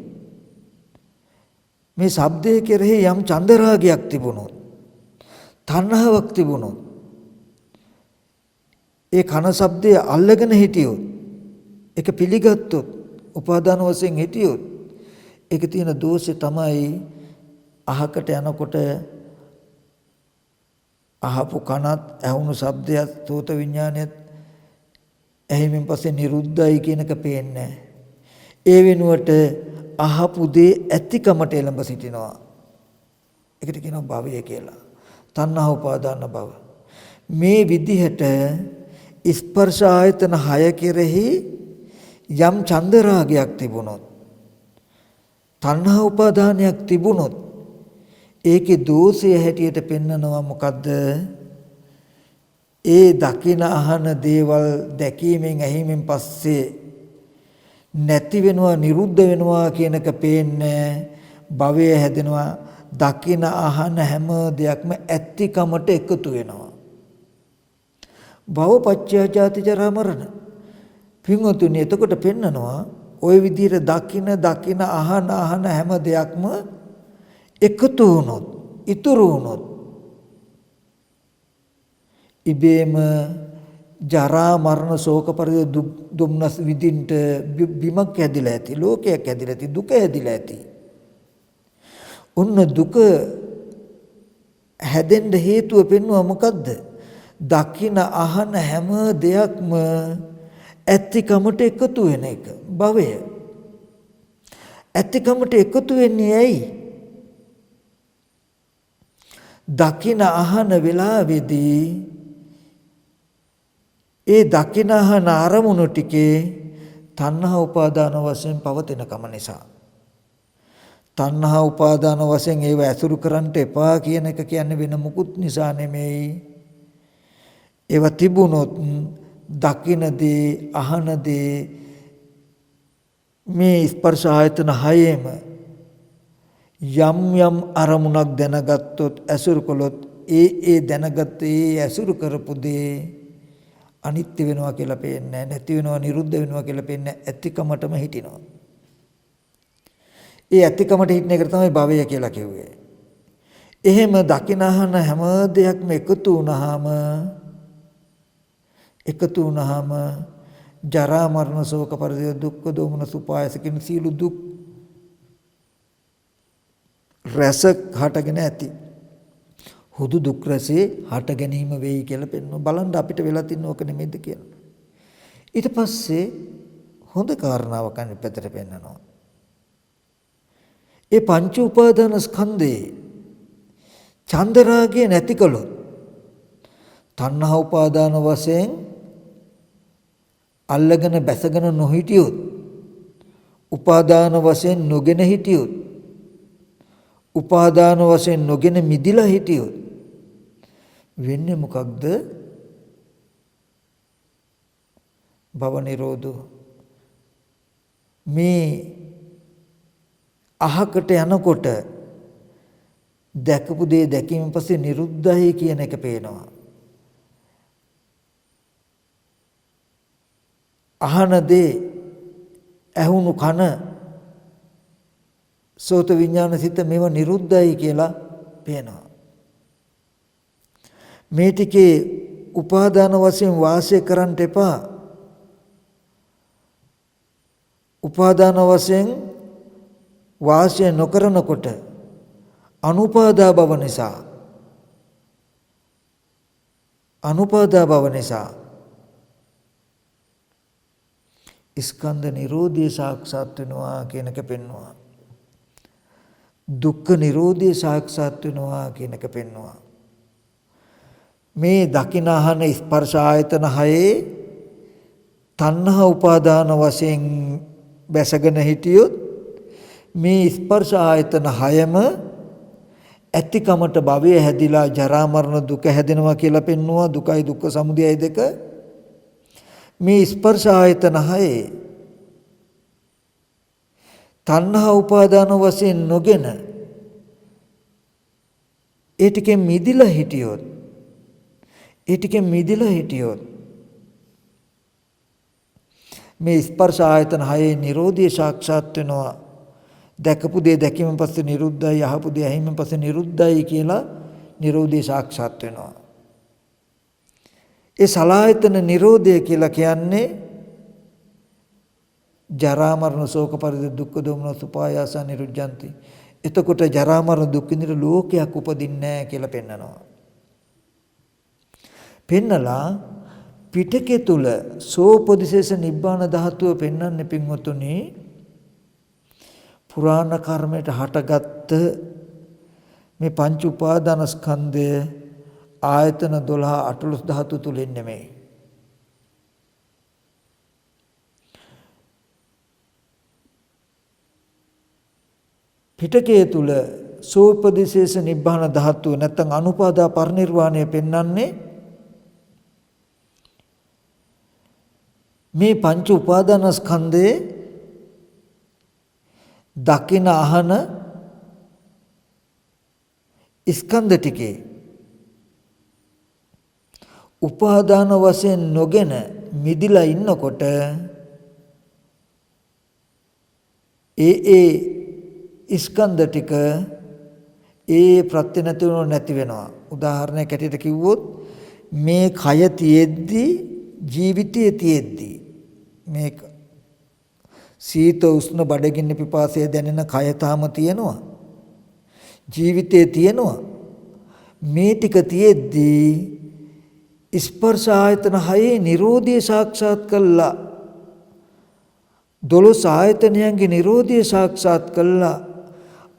මේ ශබ්දයේ කෙරෙහි යම් චන්දරාගයක් තිබුණොත් තණ්හාවක් තිබුණොත් ඒ කන ශබ්දය අල්ලගෙන හිටියොත් ඒක පිළිගත්තොත් උපාදාන වශයෙන් හිටියොත් ඒක තියෙන දෝෂේ තමයි අහකට යනකොට අහපු කනත් ඇහුණු ශබ්දයත් සෝත විඥානයත් ඇහිමින් පස්සේ නිරුද්ධයි කියනක පේන්නේ ඒ වෙනුවට අහපු දේ ඇතිකමට එළඹ සිටිනවා ඒකට කියනවා භවය කියලා තණ්හා උපාදාන භව මේ විදිහට ස්පර්ශ ආයතන 6 කෙරෙහි යම් චන්දරාගයක් තිබුණොත් තණ්හා උපාදානයක් තිබුණොත් ඒකේ දෝෂය හැටියට පෙන්නනවා මොකද්ද ඒ දකින අහන දේවල් දැකීමෙන් ඇහිමෙන් පස්සේ නැති වෙනවා නිරුද්ධ වෙනවා කියනක පේන්නේ භවය හැදෙනවා දකින අහන හැම දෙයක්ම ඇත්තිකමට එකතු වෙනවා භව පච්චය ජාති ජරා මරණ පින්වතුනි එතකොට පෙන්නනවා ওই විදිහට දකින අහන හැම දෙයක්ම එකතු වුණොත් ඉතුරු වුණොත් ඉබේම ජරා මරණ ශෝක පරිදේ දුක් දුම්නස් විඳින්න බිමක් ඇදිලා ඇති ලෝකයක් ඇදිලා ඇති දුක ඇදිලා ඇති උන්න දුක හැදෙන්න හේතුව පෙන්වුවා මොකද්ද දකින අහන හැම දෙයක්ම ඇත්තිකමට එකතු වෙන එක භවය ඇත්තිකමට එකතු වෙන්නේ ඇයි දකින අහන වෙලාවේදී ඒ දකින අහන අරමුණු ටිකේ තණ්හා උපාදාන වශයෙන් පවතින කම නිසා තණ්හා උපාදාන වශයෙන් ඒව ඇසුරු කරන්නට එපා කියන එක කියන්නේ වෙන මුකුත් නිසා නෙමෙයි ඒව තිබුණොත් දකින දේ අහන දේ මේ ස්පර්ශ ආයතන හයේම යම් යම් අරමුණක් දැනගත්තොත් ඇසුරු කළොත් ඒ දැනගත් ඒ ඇසුරු කරපු දේ අනිත්‍ය වෙනවා කියලා පේන්නේ නැති වෙනවා නිරුද්ධ වෙනවා කියලා පේන්නේ ඇතිකමටම හිටිනවා. ඒ ඇතිකමට හිටින එක තමයි භවය කියලා කිව්වේ. එහෙම දකිනහන හැම දෙයක්ම එකතු වුණාම ජරා මරණ ශෝක පරිදේ දුක්ඛ දෝමන සුපායස කියන සීල දුක් රස හටගෙන ඇති. හුදු දුක් රසේ හට ගැනීම වෙයි කියලා පෙන්වන බලන්න අපිට වෙලා තින්න ඕක නෙමෙයිද කියලා. ඊට පස්සේ හොඳ කාරණාවක් අනිත් පැත්තට පෙන්නනවා. ඒ පංච උපාදාන ස්කන්ධේ චන්දරාගය නැති කළොත් තණ්හා උපාදාන වශයෙන් අල්ලගෙන බැසගෙන නොහිටියොත් උපාදාන වශයෙන් නොගෙන හිටියොත් උපාදාන වශයෙන් නොගෙන මිදිලා හිටියොත් වෙන්නේ මොකක්ද? භව නිරෝධෝ. මේ අහකට යනකොට දැකපු දේ දැකීමෙන් පස්සේ නිරුද්ධයි කියන එක පේනවා. අහන දේ ඇහුණු කන සෝත විඥාන සිත මේව නිරුද්ධයි කියලා පේනවා. මේ ටිකේ උපාදාන වශයෙන් වාසය කරන්න එපා. උපාදාන වශයෙන් වාසය නොකරනකොට අනුපාදා භව නිසා ස්කන්ධ නිරෝධය සාක්ෂාත් වෙනවා කියන එක පෙන්වනවා. දුක්ඛ නිරෝධය සාක්ෂාත් වෙනවා කියන එක පෙන්වනවා. මේ දකින අහන ස්පර්ශ ආයතන හයේ තණ්හා උපාදාන වශයෙන් බැසගෙන හිටියොත් මේ ස්පර්ශ ආයතන හයම ඇතිකමට භවය හැදිලා ජරා මරණ දුක හැදෙනවා කියලා පෙන්වුවා. දුකයි දුක්ඛ සමුදයයි දෙක මේ ස්පර්ශ ආයතන හයේ තණ්හා උපාදාන වශයෙන් නොගෙන ඒ ටිකෙන් මිදිලා හිටියොත් මේ ස්පර්ශ ආයතන හයේ නිරෝධය සාක්ෂාත් වෙනවා. දැකපු දේ දැකීමෙන් පස්සේ නිරුද්ධයි, අහපු දේ ඇහිමෙන් පස්සේ නිරුද්ධයි කියලා නිරෝධය සාක්ෂාත් වෙනවා. ඒ සලආයතන නිරෝධය කියලා කියන්නේ ජරා මරණ ශෝක පරිදේ දුක්ඛ දෝමන සුපායාස නිරුද්ධಂತಿ. එතකොට ජරා මරණ දුක් විඳින ලෝකයක් උපදින්නේ නැහැ කියලා පෙන්නනවා. පෙන්නලා පිටකේ තුල සෝපදිශේෂ නිබ්බාන ධාතුව පෙන්වන්නේ පින්වතුනි පුරාණ කර්මයට හටගත්ත මේ පංච උපාදාන ස්කන්ධය ආයතන 12 18 ධාතු තුලින් නෙමෙයි. පිටකයේ තුල සෝපදිශේෂ නිබ්බාන ධාතුව නැත්නම් අනුපාදා පරිනිර්වාණය පෙන්වන්නේ මේ පංච උපාදාන ස්කන්ධයේ දකින අහන ස්කන්ධ ටිකේ උපාදාන වශයෙන් නොගෙන මිදිලා ඉන්නකොට ඒ ස්කන්ධ ටික ප්‍රත්‍ය නැති වෙනවා. උදාහරණයක් ඇටියට කිව්වොත් මේ කය තියෙද්දි ජීවිතයේ තියෙද්දි මේ සීත උෂ්ණ බඩගින්න පිපාසය දැනෙන කය තාම තියෙනවා. ජීවිතේ තියෙනවා. මේ ටික තියෙද්දී ස්පර්ශ ආයතන හයේ නිරෝධය සාක්ෂාත් කළා. 12 ආයතනයන්ගේ නිරෝධය සාක්ෂාත් කළා.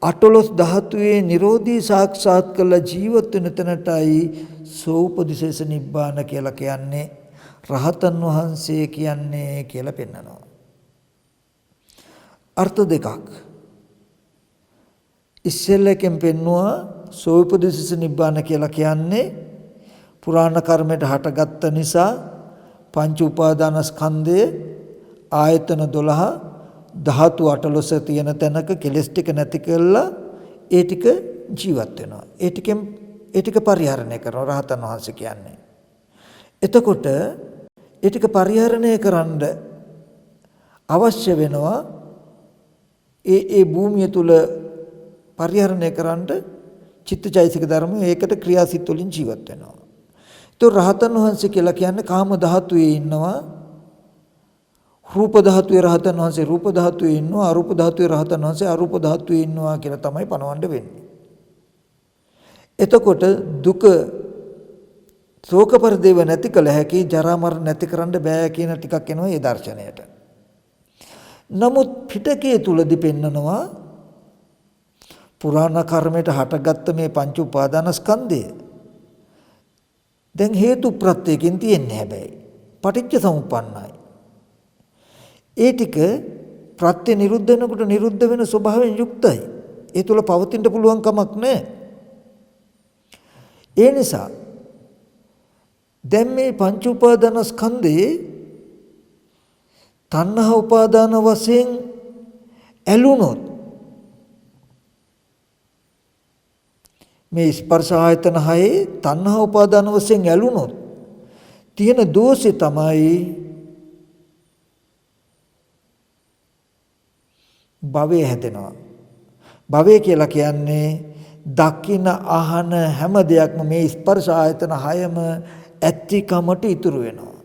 18 ධාතුවේ නිරෝධය සාක්ෂාත් කළා. ජීවත් වෙන තැනටයි සෝපදිශේෂ නිබ්බාන කියලා කියන්නේ. රහතන් වහන්සේ කියන්නේ කියලා පෙන්නනවා. අර්ථ දෙකක්. ඉස්සෙල්ලකින් පෙන්නවා සෝපදිශේෂ නිබ්බාන කියලා කියන්නේ පුරාණ කර්මයට හටගත්ත නිසා පංච උපාදානස්කන්ධය ආයතන 12 ධාතු 18 තියෙන තැනක කෙලස් ටික නැති කළා ඒ ටික ජීවත් වෙනවා. ඒ ටික පරිහරණය කරනවා රහතන් වහන්සේ කියන්නේ. එතකොට ඒ ටික පරිහරණය කරන්න අවශ්‍ය වෙනවා ඒ භූමිය තුල පරිහරණය කරන්න චිත්තචෛතසික ධර්ම ඒකට ක්‍රියාසිත වලින් ජීවත් වෙනවා. તો රහතන් වහන්සේ කියලා කියන්නේ කාම ධාතුවේ ඉන්නවා. රූප ධාතුවේ රහතන් වහන්සේ රූප ධාතුවේ ඉන්නවා. අරූප ධාතුවේ රහතන් වහන්සේ අරූප ධාතුවේ ඉන්නවා කියලා තමයි පනවන්න වෙන්නේ. එතකොට දුක ශෝක පරිදේව නැති කළ හැකි ජරා මරණ නැති කරන්න බෑ කියන ටිකක් එනවා ඒ දර්ශනයට. නමුත් පිටකයේ තුලදී පෙන්නනවා පුරාණ කර්මයට හටගත්ත මේ පංච උපාදානස්කන්ධය දැන් හේතු ප්‍රත්‍යයෙන් තියෙන්නේ හැබැයි පටිච්ච සමුප්පන්නයි. ඒ ටික ප්‍රත්‍ය නිරුද්ධ වෙනකොට නිරුද්ධ වෙන ස්වභාවයෙන් යුක්තයි. ඒ තුල පවතින්න පුළුවන් කමක් නැහැ. ඒ නිසා දැන් මේ පංච උපාදානස්කන්ධයේ තණ්හා උපාදාන වශයෙන් ඇලුනොත් මේ ස්පර්ශ ආයතන හයේ තණ්හා උපාදාන වශයෙන් ඇලුනොත් තියෙන දෝෂය තමයි භවය හැදෙනවා. භවය කියලා කියන්නේ දකින අහන හැම දෙයක්ම මේ ස්පර්ශ ආයතන හයම ඇත්තිකමට ඉතුරු වෙනවා.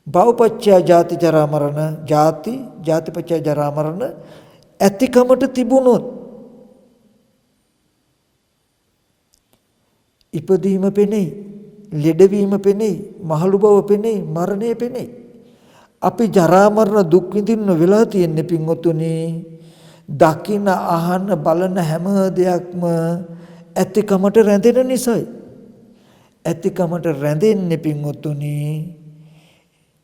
භවපච්චය ජාති ජරා මරණ ජාතිපච්චය ජරා මරණ ඇත්තිකමට තිබුණොත් ඉපදීම පෙනෙයි, ලෙඩවීම පෙනෙයි, මහලු බව පෙනෙයි, මරණය පෙනෙයි. අපි ජරා මරණ දුක් විඳින්න වෙලා තියෙන්නේ පින්වතුනි දකින අහන බලන හැම දෙයක්ම ඇතිකමට රැඳෙන නිසායි. ඇතිකමට රැඳෙන්නේ පින්වතුනි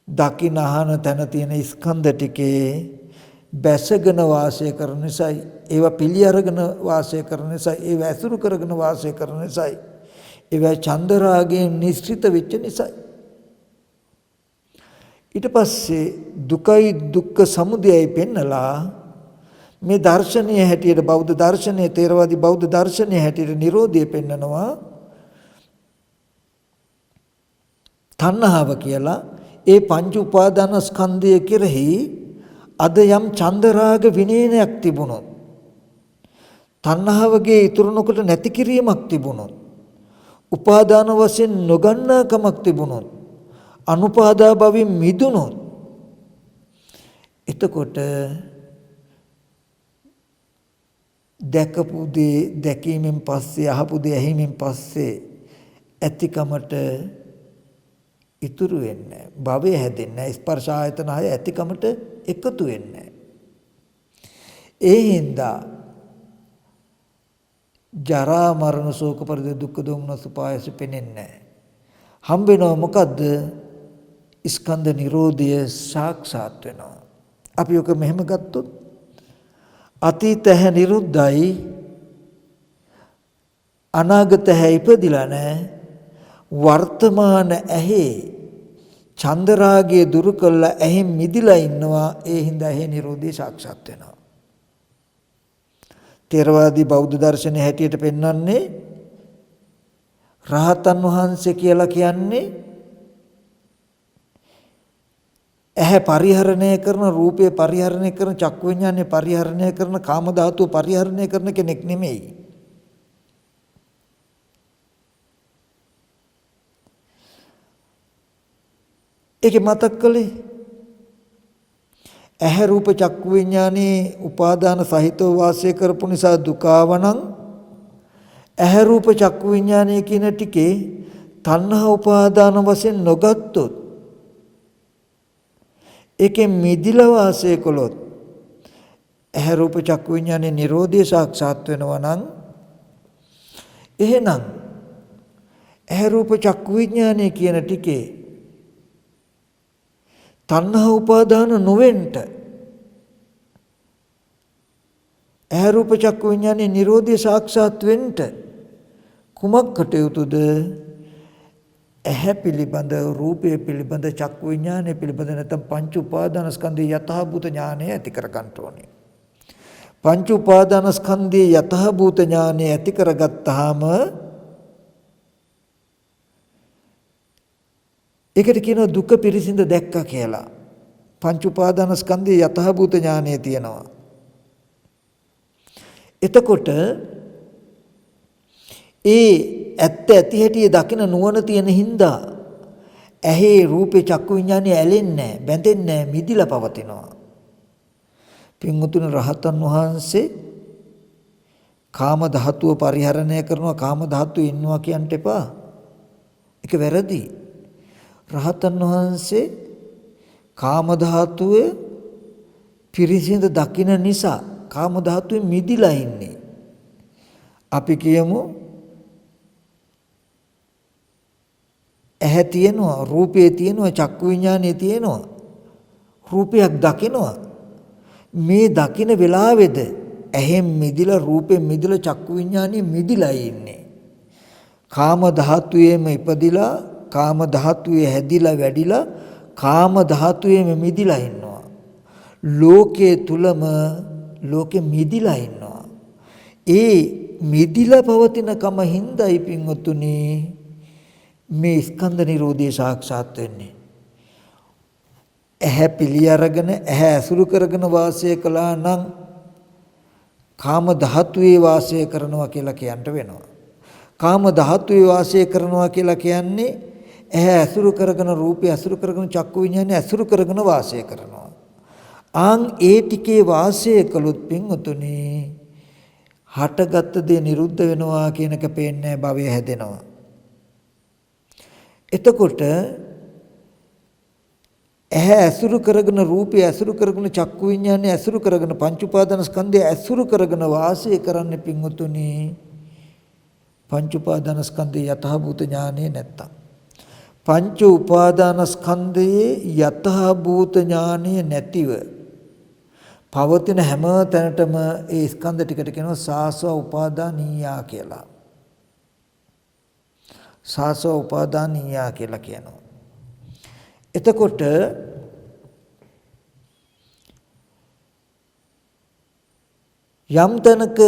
දකින අහන තැන තියෙන ස්කන්ධ ටිකේ බැසගෙන වාසය කරන නිසායි. ඒවා පිළි අරගෙන වාසය කරන නිසායි. ඒවා ඇසුරු කරගෙන වාසය කරන නිසායි. ඒවා චන්දරාගයෙන් නිස්ෘත වෙච්ච නිසායි. ඊට පස්සේ දුකයි දුක්ඛ සමුදයයි පෙන්නලා මේ දර්ශනීය හැටියට බෞද්ධ දර්ශනීය තේරවාදී බෞද්ධ දර්ශනීය හැටියට Nirodha පෙන්නනවා. තණ්හාව කියලා ඒ පංච උපාදානස්කන්ධය කෙරෙහි අද යම් චන්දරාග විනයනයක් තිබුණොත් තණ්හාවගේ ඉතුරු නොකොට නැති කිරීමක් තිබුණොත් උපාදාන වශයෙන් නොගන්නාකමක් තිබුණොත් අනුපාදා භවෙන් මිදුණොත් එතකොට දැකපු දේ දැකීමෙන් පස්සේ අහපු දේ ඇහිමෙන් පස්සේ ඇතිකමට ඉතුරු වෙන්නේ භවය හැදෙන්නේ ස්පර්ශ ආයතන හය ඇතිකමට එකතු වෙන්නේ. ඒ හින්දා ජරා මරණ ශෝක පරිදේ දුක්ඛ දෝමනස් උපායස පෙනෙන්නේ නැහැ. හම්බ වෙනව මොකද්ද? ස්කන්ධ නිරෝධය සාක්ෂාත් වෙනවා. අපි ඔක මෙහෙම ගත්තොත් අතීත හැ නිරුද්ධයි අනාගත හැ ඉපදිලා නැහැ. වර්තමාන ඇහි චන්දරාගය දුරු කළා ඇහි මිදිලා ඉන්නවා. ඒ හින්දා ඇහි නිරෝධය සාක්ෂාත් වෙනවා. තේරවාදී බෞද්ධ දර්ශනය හැටියට පෙන්වන්නේ රහතන් වහන්සේ කියලා කියන්නේ ඇහැ පරිහරණය කරන රූපය පරිහරණය කරන චක්කු විඤ්ඤාණය පරිහරණය කරන කාම ධාතුව පරිහරණය කරන කෙනෙක් නෙමෙයි. ඒකේ මතක් කළේ ඇහැ රූප චක්කු විඤ්ඤාණේ උපාදාන සහිතව වාසය කරපු නිසා දුක ආවනම් ඇහැ රූප චක්කු විඤ්ඤාණය කියන ටිකේ තණ්හා උපාදාන වශයෙන් නොගත්තොත් ඒකෙන් මිදිලා වාසය කළොත් ඇහැ රූප චක්කු විඤ්ඤාණේ නිරෝධය සාක්ෂාත් වෙනවා නම් එහෙනම් ඇහැ රූප චක්කු විඤ්ඤාණය කියන ටිකේ තණ්හා උපාදාන නොවෙන්න ඇහැ රූප චක්කු විඤ්ඤාණේ නිරෝධය සාක්ෂාත් වෙන්න කුමක් කටයුතුද? ඇහැ පිළිබඳ, රූපය පිළිබඳ, චක්කු විඥානය පිළිබඳ නැත්නම් පංච උපාදානස්කන්ධයේ යථාභූත ඥානය ඇති කර ගන්න ඕනේ. පංච උපාදානස්කන්ධයේ යථාභූත ඥානය ඇති කරගත්තාම ඒකට කියනවා දුක පිරිසිඳ දැක්කා කියලා. පංච උපාදානස්කන්ධයේ යථාභූත ඥානය තියෙනවා. එතකොට ඒ ඇත්ත ඇති හැටි දකින නුවණ තියෙන හින්දා ඇහි රූපේ චක්කු විඥානය ඇලෙන්නේ නැහැ, බැඳෙන්නේ නැහැ, මිදිලා පවතිනවා. පින්වතුනි රහතන් වහන්සේ කාම ධාතුව පරිහරණය කරනවා, කාම ධාතුවේ ඉන්නවා කියන්න එපා. ඒක වැරදි. රහතන් වහන්සේ කාම ධාතුවේ පිරිසිඳ දකින නිසා කාම ධාතුවේ මිදිලා ඉන්නේ. අපි කියමු ඇහැ තියෙනවා, රූපේ තියෙනවා, චක්කු විඥානය තියෙනවා, රූපයක් දකිනවා. මේ දකින වෙලාවේද ඇහෙන් මිදිලා, රූපෙන් මිදිලා, චක්කු විඥානය මිදිලා ඉන්නේ. කාම ධාතුවේම ඉපදිලා, කාම ධාතුවේ හැදිලා වැඩිලා, කාම ධාතුවේම මිදිලා ඉන්නවා. ලෝකයේ තුලම ලෝකෙ මිදිලා ඉන්නවා. ඒ මිදිලා පවතින කම හින්දායි පින්වතුනි මේ ස්කන්ධ නිරෝධය සාක්ෂාත් වෙන්නේ. ඇහැ පිළි අරගෙන, ඇහැ ඇසුරු කරගෙන වාසය කළා නම් කාම ධාතුවේ වාසය කරනවා කියලා කියන්න වෙනවා. කාම ධාතුවේ වාසය කරනවා කියලා කියන්නේ ඇහැ ඇසුරු කරගෙන, රූපය ඇසුරු කරගෙන, චක්කු විඤ්ඤාණය ඇසුරු කරගෙන වාසය කරනවා. ආන් ඒ ටිකේ වාසය කළොත් පින්වතුනි හටගත් දේ නිරුද්ධ වෙනවා කියන එක පේන්නේ භවය හැදෙනවා. එතකොට ඇහැ ඇසුරු කරගෙන, රූපය ඇසුරු කරගෙන, චක්කු විඤ්ඤාණය ඇසුරු කරගෙන, පංච උපාදානස්කන්ධය ඇසුරු කරගෙන වාසය කරන්නේ පින්වතුනි පංච උපාදානස්කන්ධයේ යථාභූත ඥානෙ නැත්තම්. පංච උපාදානස්කන්ධයේ යථාභූත ඥානෙ නැතිව පවතින හැම තැනටම ඒ ස්කන්ධ ටිකට කියනවා සාසව උපාදානීයා කියලා. සාසව උපාදානීයා කියලා කියනවා. එතකොට යම් තැනක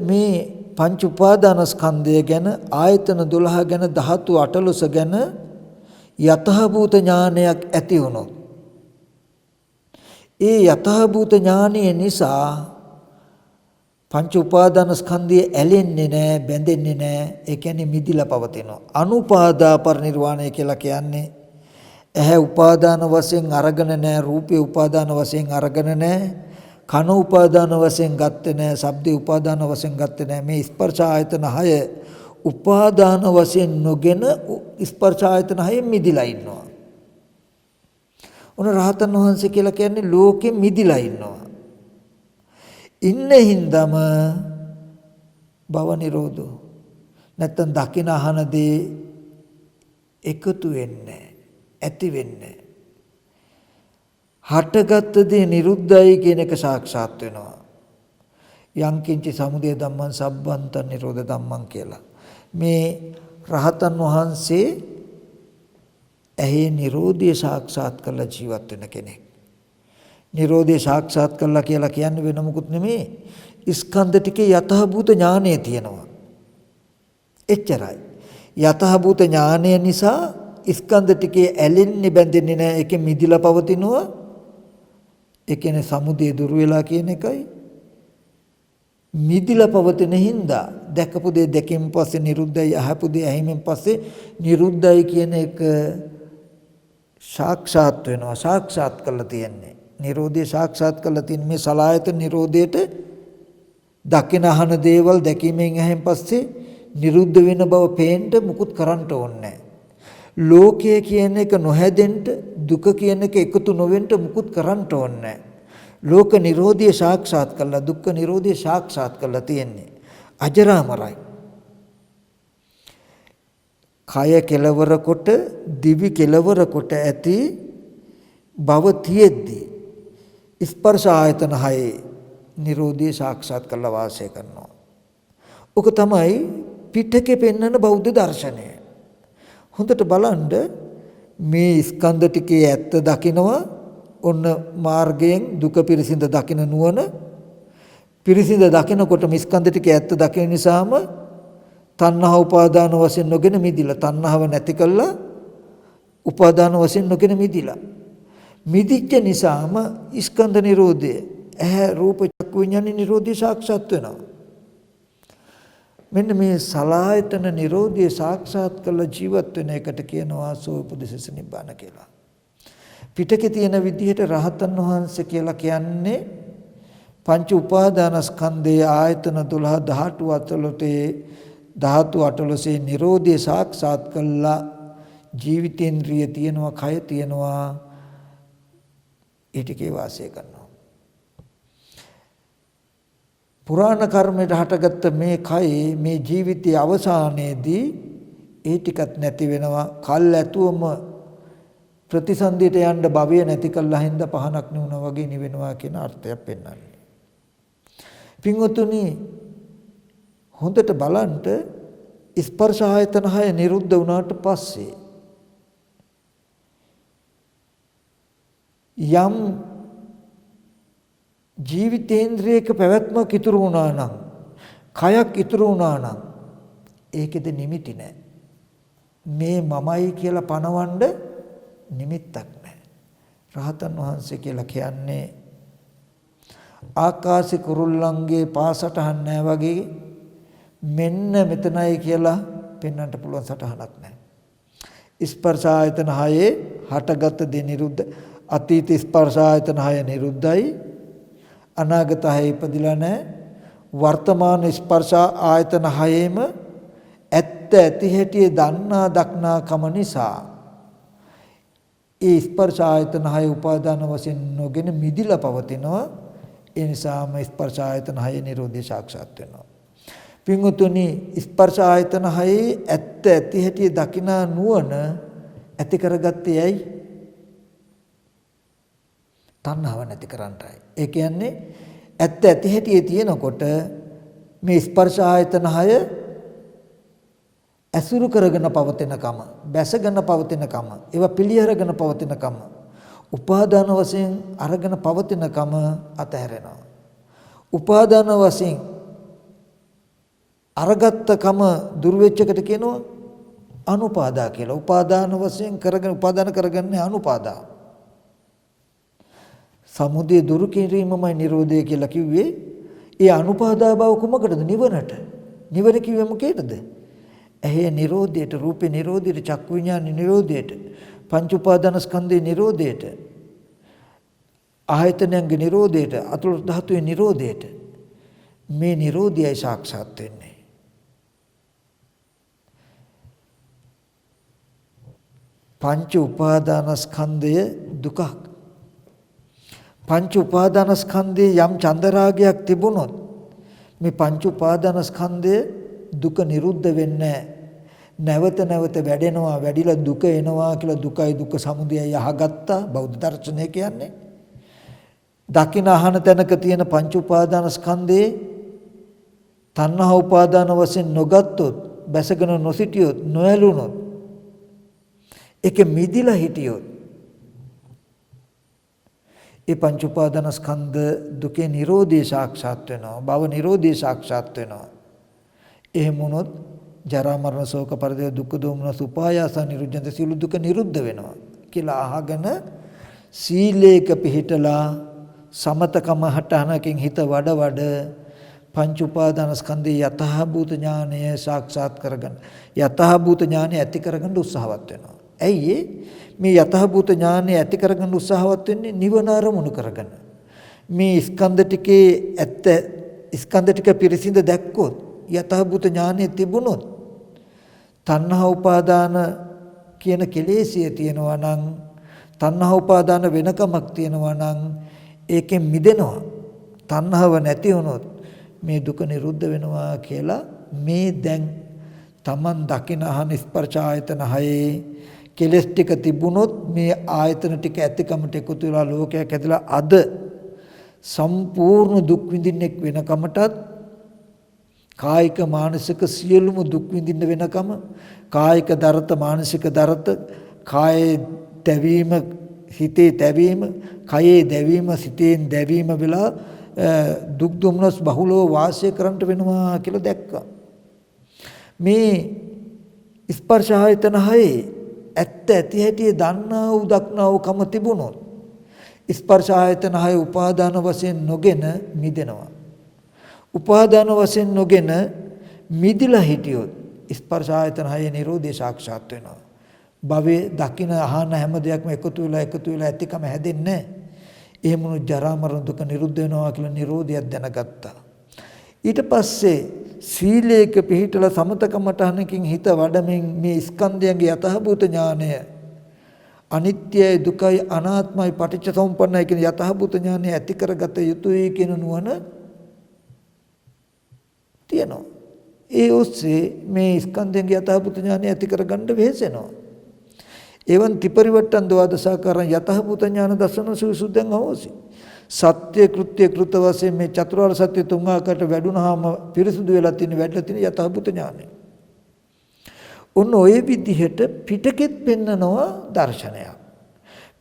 මේ පංච උපාදානස්කන්ධය ගැන, ආයතන 12 ගැන, ධාතු 18 ගැන යථාභූත ඥානයක් ඇති වුණොත් ඒ යථාභූත ඥානය නිසා පංච උපාදානස්කන්ධය ඇලෙන්නේ නැහැ, බැඳෙන්නේ නැහැ. ඒ කියන්නේ මිදිලා පවතිනවා. අනුපාදා පරිනිර්වාණය කියලා කියන්නේ ඇහැ උපාදාන වශයෙන් අරගෙන නැහැ, රූපේ උපාදාන වශයෙන් අරගෙන නැහැ, කන උපාදාන වශයෙන් ගත්තේ නැහැ, ශබ්දේ උපාදාන වශයෙන් ගත්තේ නැහැ. මේ ස්පර්ශ ආයතන 6 උපාදාන වශයෙන් නොගෙන ස්පර්ශ ආයතන 6 මිදිලා ඉන්නවා. උන රහතන් වහන්සේ කියලා කියන්නේ ලෝකෙ මිදිලා ඉන්නවා. ඉන්න හින්දම භව නිරෝධෝ නැත්තම් දකින අහන දේ එකතු වෙන්නේ, ඇති වෙන්නේ. හටගත් දේ නිරුද්ධයි කියන එක සාක්ෂාත් වෙනවා. යංකින්චි සමුදය ධම්මං සබ්බන්ත නිරෝධ ධම්මං කියලා. මේ රහතන් වහන්සේ ඇහි නිරෝධය සාක්ෂාත් කරලා ජීවත් වෙන කෙනෙක්. නිරෝධය සාක්ෂාත් කරලා කියලා කියන්නේ වෙන මොකුත් නෙමෙයි. ස්කන්ධ ටිකේ යථාභූත ඥානය තියෙනවා. එච්චරයි. යථාභූත ඥානය නිසා ස්කන්ධ ටිකේ ඇලෙන්නේ, බැඳෙන්නේ නැහැ. ඒකෙ මිදිලා පවතිනවා. ඒ කියන්නේ සමුදය දුර වෙලා කියන එකයි. මිදිලා පවතින හින්දා දැකපු දේ දෙකෙන් පස්සේ නිරුද්ධයි, අහපු දේ ඇහිමෙන් පස්සේ නිරුද්ධයි කියන එක සාක්ෂාත් වෙනවා. සාක්ෂාත් කරලා තියෙන්නේ. නිරෝධය සාක්ෂාත් කරලා තියෙන මේ සලායතන නිරෝධයට දකින අහන දේවල් දැකීමෙන් ඇහෙන් පස්සේ නිරුද්ධ වෙන බව පේන්න මුකුත් කරන්න ඕනේ නැහැ. ලෝකය කියන එක නොහැදෙන්න, දුක කියන එක එකතු නොවෙන්න මුකුත් කරන්න ඕනේ නැහැ. ලෝක නිරෝධය සාක්ෂාත් කළා, දුක්ඛ නිරෝධය සාක්ෂාත් කළා තියෙන්නේ. අජරාමරයි. කය කෙලවර කොට, දිවි කෙලවර කොට ඇති භව තියෙද්දී ස්පර්ශ ආයතන 6 නිරෝධය සාක්ෂාත් කළා වාසය කරනවා. ඔක තමයි පිටකේ පෙන්වන බෞද්ධ දර්ශනය. හොඳට බලන්න මේ ස්කන්ධ ටිකේ ඇත්ත දකිනවා ඔන්න මාර්ගයෙන් දුක පිරිසිඳ දකින නුවණ පිරිසිඳ දකිනකොට මේ ස්කන්ධ ටිකේ ඇත්ත දකින නිසාම තණ්හා උපාදාන වශයෙන් නොගෙන මිදිලා තණ්හාව නැති කළා උපාදාන වශයෙන් නොගෙන මිදිලා මිදිච්ච නිසාම ස්කන්ධ නිරෝධය ඇහැ රූප චක්කු විඥාන නිරෝධය සාක්ෂාත් වෙනවා. මෙන්න මේ සලආයතන නිරෝධය සාක්ෂාත් කළ ජීවත් වෙන එකට කියනවා සෝපදේශ නිබ්බාන කියලා. පිටකේ තියෙන විදිහට රහතන් වහන්සේ කියලා කියන්නේ පංච උපාදානස්කන්ධයේ ආයතන 12 ධාතු 18 නිරෝධය සාක්ෂාත් කළා ජීවිතේන්ද්‍රිය තියෙනවා කය තියෙනවා ඒ ටිකේ වාසය කරනවා. පුරාණ කර්මයට හටගත්ත මේ කයේ මේ ජීවිතයේ අවසානයේදී ඒ ටිකත් නැති වෙනවා කල් ඇතුවම ප්‍රතිසන්දියට යන්න භවය නැති කළා හින්දා පහනක් නුණා වගේ නිවෙනවා කියන අර්ථයක් පෙන්වන්නේ. පින්වතුනි හොඳට බලන්න ස්පර්ශ ආයතන 6 නිරුද්ධ වුණාට පස්සේ යම් ජීවිතේන්ද්‍රයක පැවැත්මක් ඉතුරු වුණා නම් කයක් ඉතුරු වුණා නම් ඒකෙද නිමිති නැහැ. මේ මමයි කියලා පනවන්න නිමිත්තක් නැහැ. රහතන් වහන්සේ කියලා කියන්නේ ආකාශේ කුරුල්ලන්ගේ පාසටහන් නැහැ වගේ මෙන්න මෙතනයි කියලා පෙන්වන්න පුළුවන් සටහනක් නැහැ. ස්පර්ශ ආයතන 6 හටගත් දේ නිරුද්ධ අතීත ස්පර්ශ ආයතන 6 නිරුද්ධයි අනාගත 6 ඉපදිලා නැහැ වර්තමාන ස්පර්ශ ආයතන 6ෙම ඇත්ත ඇති හැටි දන්නා දක්නා කම නිසා ඒ ස්පර්ශ ආයතන 6 උපාදාන වශයෙන් නොගෙන මිදිලා පවතිනවා ඒ නිසාම ස්පර්ශ ආයතන 6 නිරෝධය සාක්ෂාත් වෙනවා. පින්වතුනි ස්පර්ශ ආයතන 6 ඇත්ත ඇති හැටි දකිනා නුවණ ඇති කරගත්තේ ඇයි? තණ්හාව නැති කරන්නයි. ඒ කියන්නේ ඇත්ත ඇති හැටි තියෙනකොට මේ ස්පර්ශ ආයතන 6 ඇසුරු කරගෙන පවතිනකම, බැසගෙන පවතිනකම, ඒවා පිළිඅරගෙන පවතිනකම, උපාදාන වශයෙන් අරගෙන පවතිනකම අතහැරෙනවා. උපාදාන වශයෙන් අරගත්තකම දුර වෙච්ච එකට කියනවා අනුපාදා කියලා. උපාදාන වශයෙන් කරගෙන උපාදාන කරගන්නේ අනුපාදා. සමුදය දුරු කිරීමමයි නිරෝධය කියලා කිව්වේ. ඒ අනුපාදා බව කුමකටද? නිවනට. නිවන කිව්වේ මොකේද? ඇහි නිරෝධයට, රූපේ නිරෝධයට, චක්කු විඥාන නිරෝධයට, පංච උපාදානස්කන්ධේ නිරෝධයට, ආයතනයන්ගේ නිරෝධයට, අතුරු ධාතුවේ නිරෝධයට මේ නිරෝධයයි සාක්ෂාත් වෙන්නේ. පංච උපාදානස්කන්ධය දුකක්. පංච උපාදානස්කන්ධයේ යම් චන්දරාගයක් තිබුණොත් මේ පංච උපාදානස්කන්ධය දුක නිරුද්ධ වෙන්නේ නැවත නැවත වැඩෙනවා වැඩිලා දුක එනවා කියලා දුකයි දුක සමුදයයි අහගත්තා බෞද්ධ දර්ශනය කියන්නේ. දකින අහන තැනක තියෙන පංච උපාදානස්කන්ධයේ තණ්හා උපාදාන වශයෙන් නොගත්තොත් බැසගෙන නොසිටියොත් නොඇලුනොත් ඒක මිදිලා හිටියොත් ඒ පංච උපාදානස්කන්ධ දුකේ නිරෝධය සාක්ෂාත් වෙනවා. භව නිරෝධය සාක්ෂාත් වෙනවා. එහෙම වුණොත් ජරා මරණ ශෝක පරිදේ දුක්ඛ දෝමනස උපායාස නිරුද්ධ සියලු දුක නිරුද්ධ වෙනවා කියලා අහගෙන සීලේක පිහිටලා සමතකම හටහනකින් හිත වඩ පංච උපාදානස්කන්ධයේ යථාභූත ඥානය සාක්ෂාත් කරගන්න යථාභූත ඥානය ඇති කරගන්න උත්සාහවත් වෙනවා. ඇයි මේ යථාභූත ඥානය ඇති කරගන්න උත්සාහවත් වෙන්නේ? නිවන අරමුණු කරගෙන. මේ ස්කන්ධ ටිකේ ඇත්ත ස්කන්ධ ටික පිරිසිඳ දැක්කොත් යථාභූත ඥානය තිබුණොත් තණ්හා උපාදාන කියන කෙලෙසිය තියෙනවා නම් තණ්හා උපාදාන වෙනකමක් තියෙනවා නම් ඒකෙන් මිදෙනවා. තණ්හාව නැති වුණොත් මේ දුක නිරුද්ධ වෙනවා කියලා මේ දැන් Taman දකින අහන ස්පර්ශ ආයතන 6 කෙලස් ටික තිබුණොත් මේ ආයතන ටික ඇතිකමට එකතු වෙලා ලෝකයක් ඇදලා අද සම්පූර්ණ දුක් විඳින්නෙක් වෙනකමටත් කායික මානසික සියලුම දුක් විඳින්න වෙනකම කායික දරත මානසික දරත කායේ දැවීම හිතේ දැවීම කයේ දැවීම සිතෙන් දැවීම වෙලා දුක් දුම්නස් බහුලව වාසය කරන්නට වෙනවා කියලා දැක්කා. මේ ස්පර්ශ ආයතන හයේ ඇත්ත ඇති හැටි දන්නා වූ දක්නා වූ කම තිබුණොත් ස්පර්ශ ආයතන හය උපාදාන වශයෙන් නොගෙන මිදෙනවා. උපාදාන වශයෙන් නොගෙන මිදිලා හිටියොත් ස්පර්ශ ආයතන හයේ නිරෝධය සාක්ෂාත් වෙනවා. භවයේ දකින අහන හැම දෙයක්ම එකතු වෙලා ඇතිකම හැදෙන්නේ නැහැ. එහෙමනු ජරා මරණ දුක නිරුද්ධ වෙනවා කියලා නිරෝධයක් දැනගත්තා. ඊට පස්සේ සීලයක පිහිටලා සමතකමටහනකින් හිත වඩමින් මේ ස්කන්ධයන්ගේ යථාභූත ඥානය අනිත්‍යයි දුකයි අනාත්මයි පටිච්චසමුප්පන්නයි කියන යථාභූත ඥානය ඇති කරගත යුතුයි කියන නුවණ තියෙනවා. ඒ ඔස්සේ මේ ස්කන්ධයන්ගේ යථාභූත ඥානය ඇති කරගන්න වෙහෙසෙනවා. එවන් ත්‍රිපරිවට්ටන් ද්වාදසාකාරං යථාභූත ඥාන දර්ශන සුසුද්ධං හෝසි. සත්‍ය කෘත්‍ය කෘත වශයෙන් මේ චතුරාර්ය සත්‍ය තුන් ආකාරයට වැඩුණාම පිරිසුදු වෙලා තියෙන වැඩලා තියෙන යථාභූත ඥානය. ඔන්න ඔය විදිහට පිටකෙත් පෙන්නනවා දර්ශනයක්.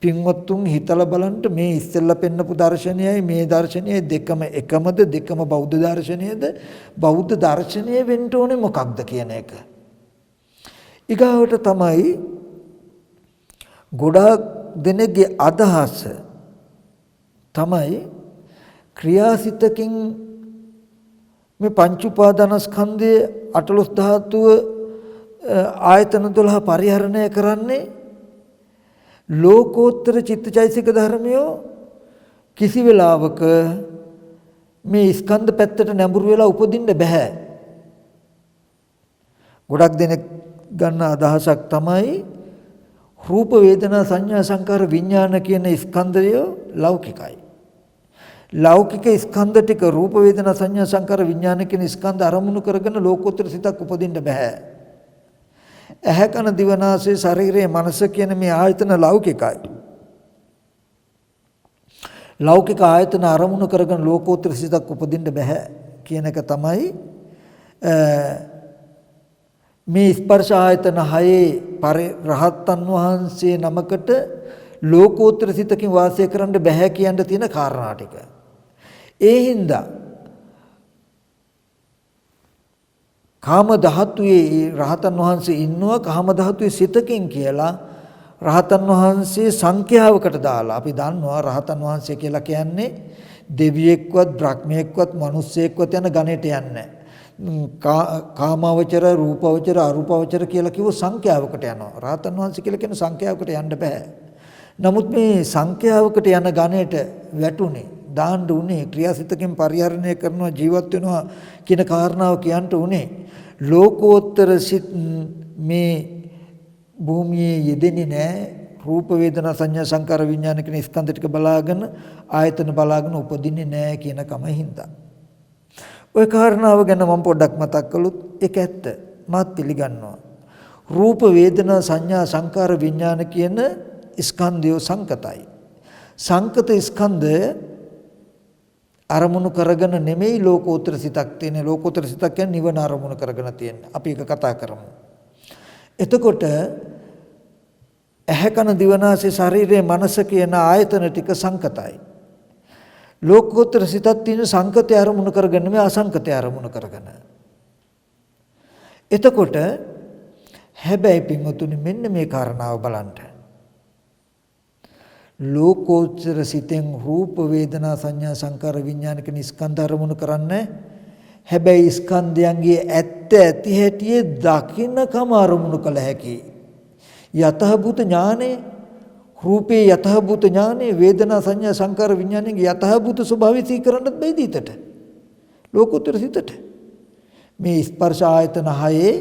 පින්වත්තුන් හිතලා බලන්න මේ ඉස්සෙල්ලා පෙන්නපු දර්ශනයයි මේ දර්ශනයයි දෙකම එකමද දෙකම බෞද්ධ දර්ශනයද බෞද්ධ දර්ශනය වෙන්න ඕනේ මොකක්ද කියන එක. ඊගාවට තමයි ගොඩාක් දෙනෙක්ගේ අදහස තමයි ක්‍රියාසිතකින් මේ පංච උපාදානස්කන්ධයේ 18 ධාතුව ආයතන 12 පරිහරණය කරන්නේ ලෝකෝත්තර චිත්තචෛසික ධර්මයෝ කිසි වෙලාවක මේ ස්කන්ධ පැත්තට නැඹුරු වෙලා උපදින්න බෑ. ගොඩක් දෙනෙක් ගන්න අදහසක් තමයි රූප වේදනා සංඥා සංකාර විඥාන කියන ස්කන්ධය ලෞකිකයි. ලෞකික ස්කන්ධ ටික රූප වේදනා සංඥා සංකාර විඥාන කියන ස්කන්ධ අරමුණු කරගෙන ලෝකෝත්තර සිතක් උපදින්න බෑ. ඇහැ කන දිව නාසය ශරීරය මනස කියන මේ ආයතන ලෞකිකයි. ලෞකික ආයතන අරමුණු කරගෙන ලෝකෝත්තර සිතක් උපදින්න බෑ කියන එක තමයි මේ ස්පර්ශ ආයතන හයේ රහතන් වහන්සේ නමකට ලෝකෝත්තර සිතකින් වාසය කරන්න බෑ කියන තියෙන කාරණා ටික. ඒ හින්දා කාම ධාතුවේ රහතන් වහන්සේ ඉන්නවා කාම ධාතුවේ සිතකින් කියලා රහතන් වහන්සේ සංඛ්‍යාවකට දාලා අපි දන්නවා රහතන් වහන්සේ කියලා කියන්නේ දෙවියෙක්වත් බ්‍රහ්මයෙක්වත් මිනිස්සෙක්වත් යන ගණයට යන්නේ කාමාවචර රූපාවචර අරූපාවචර කියලා කිව්ව සංඛ්‍යාවකට යනවා රහතන් වහන්සේ කියලා කියන සංඛ්‍යාවකට යන්න බෑ. නමුත් මේ සංඛ්‍යාවකට යන ගණයට වැටුනේ දාන්න උනේ ක්‍රියාසිතකින් පරිහරණය කරනවා ජීවත් වෙනවා කියන කාරණාව කියන්න උනේ ලෝකෝත්තර සිත් මේ භූමියේ යෙදෙන්නේ නැහැ රූප වේදනා සංඥා සංකාර විඥාන කියන ස්කන්ධ ටික බලාගෙන ආයතන බලාගෙන උපදින්නේ නැහැ කියන කම හින්දා ඔය කාරණාව ගැන මම පොඩ්ඩක් මතක් කළොත් ඒක ඇත්ත මාත් පිළිගන්නවා රූප වේදනා සංඥා සංකාර විඥාන කියන ස්කන්ධය සංකතයි සංකත ස්කන්ධය අරමුණු කරගෙන නෙමෙයි ලෝකෝත්තර සිතක් තියෙන ලෝකෝත්තර සිතක් කියන්නේ නිවන අරමුණු කරගෙන තියෙන අපි ඒක කතා කරමු එතකොට ඇහැ කන දිව නාසය ශරීරය මනස කියන ආයතන ටික සංකතයි ලෝකෝත්තර සිතක් තියෙන සංකතය අරමුණු කරගෙන නෙමෙයි අසංකතය අරමුණු කරගෙන එතකොට හැබැයි පින්වතුනි මෙන්න මේ කාරණාව බලන්න ලෝකෝත්තර සිතෙන් රූප වේදනා සංඥා සංකාර විඥාන කියන ස්කන්ධ අරමුණු කරන්නේ හැබැයි ස්කන්ධයන්ගේ ඇත්ත ඇති හැටි දකින්නකම අරමුණු කළ හැකි යතහභූත ඥානේ රූපේ යතහභූත ඥානේ වේදනා සංඥා සංකාර විඥානයේ යතහභූත ස්වභාවය සීකරන්නත් බැයි දීතට ලෝකෝත්තර සිතට මේ ස්පර්ශ ආයතන හයේ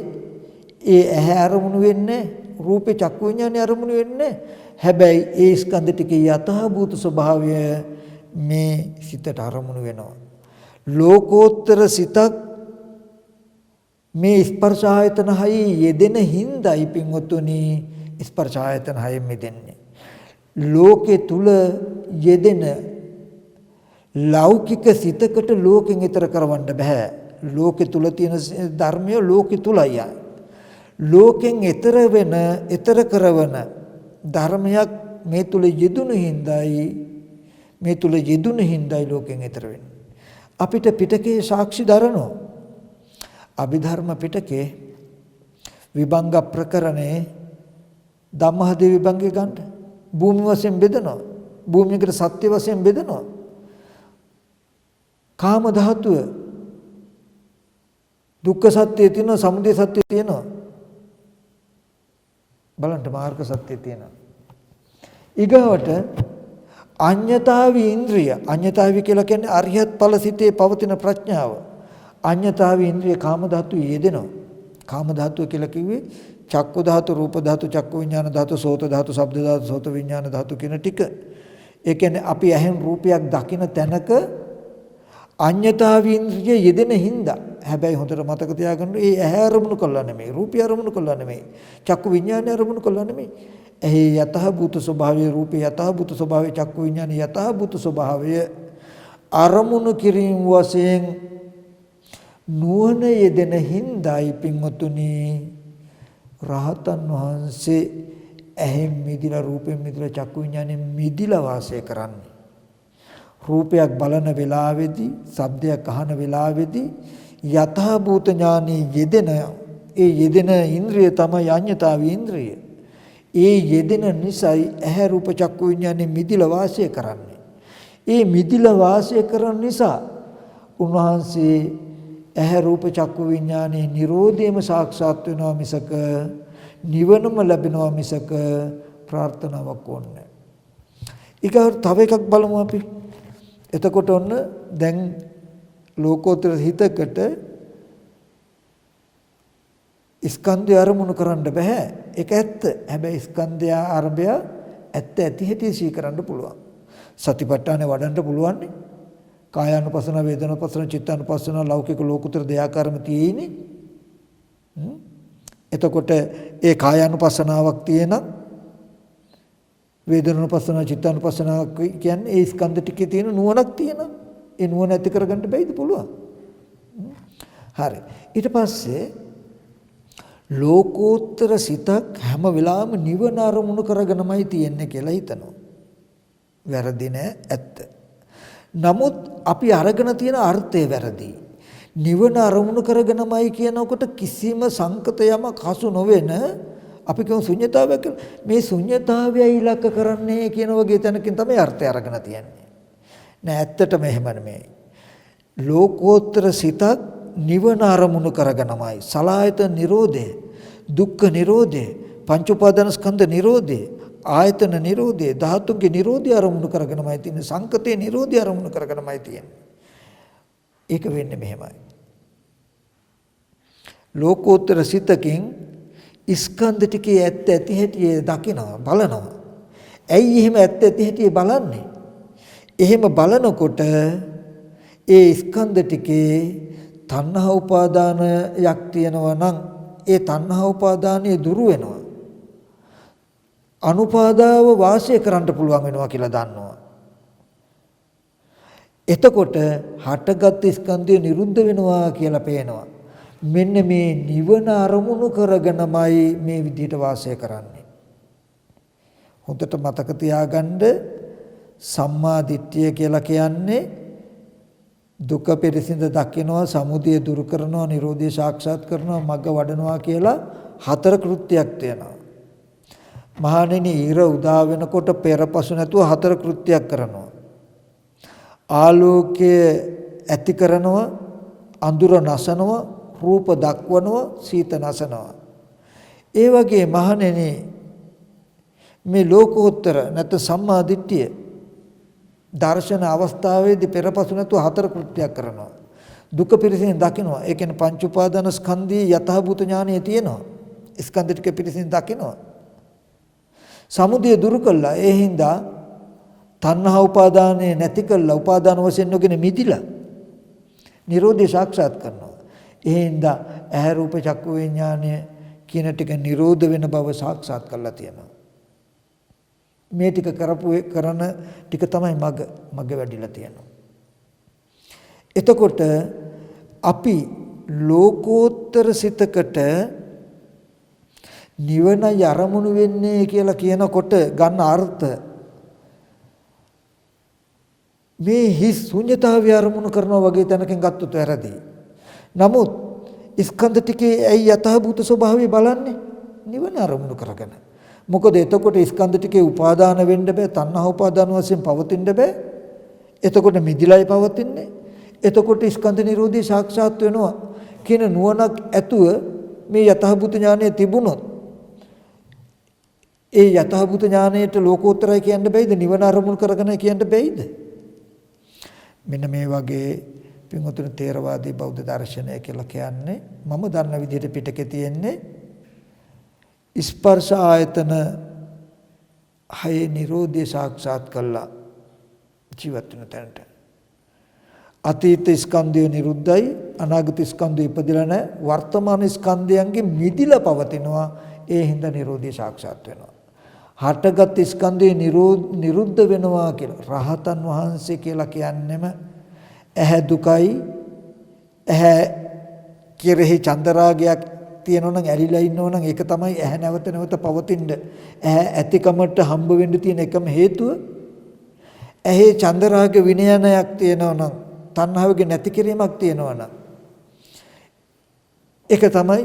ඒ ඇහැ අරමුණු වෙන්නේ රූපේ චක්කු විඥානේ අරමුණු වෙන්නේ හැබැයි ඒ ස්කන්ධ ටිකේ යතහභූත ස්වභාවය මේ සිතට අරමුණු වෙනවා ලෝකෝත්තර සිතක් මේ ස්පර්ශ ආයතන හයේ යෙදෙන හිඳයි පින්වතුනි ස්පර්ශ ආයතන හයෙන් මිදෙන්නේ ලෝකේ තුල යෙදෙන ලෞකික සිතකට ලෝකෙන් ඈතර කරවන්න බෑ ලෝකෙ තුල තියෙන ධර්මය ලෝකෙ තුලයි. ලෝකෙන් ඈතර වෙන, ඈතර කරවන ධර්මයක් මේ තුල යෙදුණු හිඳයි ලෝකෙන් ඈතර වෙන්නේ. අපිට පිටකේ සාක්ෂි දරනවා. අභිධර්ම පිටකේ විභංග ප්‍රකරණේ ධම්මහදේ විභංගේ ගන්න භූමි වශයෙන් බෙදනවා. භූමියකට සත්‍ය වශයෙන් බෙදනවා. කාම ධාතුව දුක්ඛ සත්‍යය තියෙනවා, සමුදය සත්‍යය තියෙනවා. බලන්න මාර්ග සත්‍යය තියෙනවා. ඊගවට අඤ්ඤතාවී ඉන්ද්‍රිය. අඤ්ඤතාවී කියලා කියන්නේ අරිහත් ඵල සිතේ පවතින ප්‍රඥාව. අඤ්ඤතාවී ඉන්ද්‍රිය කාම ධාතුවේ යෙදෙනවා. කාම ධාතුව කියලා කිව්වේ චක්කු ධාතු, රූප ධාතු, චක්කු විඥාන ධාතු, සෝත ධාතු, ශබ්ද ධාතු, සෝත විඥාන ධාතු කියන ටික. ඒ කියන්නේ අපි ඇහෙන් රූපයක් දකින තැනක අඤ්ඤතාවී ඉන්ද්‍රිය යෙදෙන හින්දා. හැබැයි හොඳට මතක තියාගන්න ඒ ඇහැ අරමුණු කළා නෙමෙයි, රූපය අරමුණු කළා නෙමෙයි, චක්කු විඥානය අරමුණු කළා නෙමෙයි. එහි යතහ භූත ස්වභාවය, රූපේ යතහ භූත ස්වභාවය, චක්කු විඥානය යතහ භූත ස්වභාවය අරමුණු කිරීම වශයෙන් නුවණ යෙදෙන හින්දායි පින්වතුනි රහතන් වහන්සේ ඇහෙන් මිදිලා, රූපෙන් මිදිලා, චක්කු විඥානයෙන් මිදිලා වාසය කරන්නේ. රූපයක් බලන වෙලාවේදී, ශබ්දයක් අහන වෙලාවේදී යතහ භූත ඥානෙ යෙදෙන ඒ යෙදෙන ඉන්ද්‍රිය තමයි අඤ්ඤතාවී ඉන්ද්‍රිය. ඒ යෙදෙන නිසයි ඇහැ රූප චක්කු විඥානෙ මිදිලා වාසය කරන්නේ. ඒ මිදිලා වාසය කරන නිසා උන්වහන්සේ ඇහැ රූප චක්කු විඥානේ නිරෝධයම සාක්ෂාත් වෙනවා මිසක නිවනම ලැබෙනවා මිසක ප්‍රාර්ථනාවක් ඕනේ. ඊගොල්ලෝ තව එකක් බලමු අපි. එතකොට ඔන්න දැන් ලෝකෝත්තර හිතකට ස්කන්ධය අරමුණු කරන්න බෑ. ඒක ඇත්ත. හැබැයි ස්කන්ධය ආරම්භය ඇත්ත ඇති හැටි සිහි කරන්න පුළුවන්. සතිපට්ඨානෙ වඩන්න පුළුවන් නේ. කායානුපස්සන, වේදනානුපස්සන, චිත්තානුපස්සන, ලෞකික ලෝකුතර දෙයාකාරම තියෙන්නේ. එතකොට ඒ කායානුපස්සනාවක් තියෙන වේදනානුපස්සන, චිත්තානුපස්සනාවක් කියන්නේ ඒ ස්කන්ධ ටිකේ තියෙන නුවණක් තියෙනවා. ඒ නුවණ ඇති කරගන්න බැයිද? පුළුවන්. හරි. ඊට පස්සේ ලෝකෝත්තර සිතක් හැම වෙලාවෙම නිවන අරමුණු කරගෙනමයි තියෙන්නේ කියලා හිතනවා. වැරදි නෑ, ඇත්ත. නමුත් අපි අරගෙන තියෙන අර්ථය වැරදි. නිවන අරමුණු කරගෙනමයි කියනකොට කිසිම සංකත යමක් හසු නොවන අපි කියමු ශුන්‍යතාවය කියලා. මේ ශුන්‍යතාවය ඉලක්ක කරන්නේ කියන වගේ තැනකින් තමයි අර්ථය අරගෙන තියෙන්නේ. නෑ, ඇත්තටම එහෙම නෙමෙයි. ලෝකෝත්තර සිතක් නිවන අරමුණු කරගෙනමයි සලආයතන නිරෝධය, දුක්ඛ නිරෝධය, පංච උපාදානස්කන්ධ නිරෝධය, ආයතන නිරෝධය, ධාතුන්ගේ නිරෝධය අරමුණු කරගෙනමයි තියෙන්නේ. සංකතේ නිරෝධය අරමුණු කරගෙනමයි තියෙන්නේ. ඒක වෙන්නේ මෙහෙමයි. ලෝකෝත්තර සිතකින් ස්කන්ධ ටිකේ ඇත්ත ඇති හැටි දකිනවා, බලනවා. ඇයි එහෙම ඇත්ත ඇති හැටි බලන්නේ? එහෙම බලනකොට ඒ ස්කන්ධ ටිකේ තණ්හා උපාදානයක් තියෙනවා නම් ඒ තණ්හා උපාදානිය දුරු වෙනවා. අනුපාදාව වාසය කරන්න පුළුවන් වෙනවා කියලා දන්නවා. එතකොට හටගත් ස්කන්ධය නිරුද්ධ වෙනවා කියලා පේනවා. මෙන්න මේ නිවන අරමුණු කරගෙනමයි මේ විදිහට වාසය කරන්නේ. හොඳට මතක තියාගන්න සම්මා දිට්ඨිය කියලා කියන්නේ දුක පිරිසිඳ දකිනවා, සමුදය දුරු කරනවා, නිරෝධය සාක්ෂාත් කරනවා, මග්ග වඩනවා කියලා 4 කෘත්‍යයක් තියෙනවා. මහණෙනි, ඉර උදා වෙනකොට පෙරපසු නැතුව 4 කෘත්‍යයක් කරනවා. ආලෝකය ඇති කරනවා, අඳුර නසනවා, රූප දක්වනවා, සීත නසනවා. ඒ වගේ මහණෙනි මේ ලෝකෝත්තර නැත්නම් සම්මා දිට්ඨිය දර්ශන අවස්ථාවේදී පෙරපසු නැතුව 4 කෘත්‍යයක් කරනවා. දුක පිරිසින් දකිනවා. ඒ කියන්නේ පංච උපාදාන ස්කන්ධයේ යථාභූත ඥානය තියෙනවා. ස්කන්ධ ටික පිරිසින් දකිනවා. සමුදය දුරු කළා. ඒ හින්දා තණ්හා උපාදානය නැති කළා. උපාදාන වශයෙන් නොගෙන මිදිලා නිරෝධය සාක්ෂාත් කරනවා. ඒ හින්දා ඇහැ රූප චක්කු විඥානය කියන ටික නිරෝධ වෙන බව සාක්ෂාත් කරලා තියෙනවා. මේ ටික කරන ටික තමයි මග වැඩිලා තියෙනවා. එතකොට අපි ලෝකෝත්තර සිතකට නිවන යරමුණු වෙන්නේ කියලා කියනකොට ගන්න අර්ථ මේ හිස් ශුන්‍යතාවය අරමුණු කරනවා වගේ තැනකින් ගත්තොත් වැරදි. නමුත් ස්කන්ධ ටිකේ ඇයි යථාභූත ස්වභාවය බලන්නේ නිවන අරමුණු කරගෙන. මොකද එතකොට ස්කන්ධ ටිකේ උපාදාන වෙන්න බෑ, තණ්හා උපාදාන වශයෙන් පවතින්න බෑ. එතකොට මිදිලයි පවතින්නේ. එතකොට ස්කන්ධ නිරෝධී සාක්ෂාත් වෙනවා කියන නුවණක් ඇතුව මේ යථාභූත ඥානය තිබුණොත් ඒ යථාභූත ඥානයට ලෝකෝත්තරයි කියන්න බැයිද? නිවන අරමුණු කරගෙන කියන්න බැයිද? මෙන්න මේ වගේ පින්වතුනි තේරවාදී බෞද්ධ දර්ශනය කියලා කියන්නේ මම දන්න විදිහට පිටකේ තියෙන්නේ ස්පර්ශ ආයතන හය නිරෝධය සාක්ෂාත් කළා ජීවත් වෙන තැනට. අතීත ස්කන්ධය නිරුද්ධයි, අනාගත ස්කන්ධය ඉපදිලා නැහැ, වර්තමාන ස්කන්ධයන්ගේ මිදිලා පවතිනවා. ඒ හින්දා නිරෝධය සාක්ෂාත් වෙනවා. හටගත් ස්කන්ධය නිරුද්ධ වෙනවා කියලා රහතන් වහන්සේ කියලා කියන්නෙම ඇහැ දුකයි, ඇහැ කෙරෙහි චන්දරාගයක් තියෙනවා නම් ඇලිලා ඉන්නවා නම් ඒක තමයි ඇහැ නැවත නැවත පවතින්න ඇහැ ඇතිකමට හම්බ වෙන්න තියෙන එකම හේතුව. ඇහි චන්දරාග විනයනයක් තියෙනවා නම්, තණ්හාවගේ නැති කිරීමක් තියෙනවා නම් ඒක තමයි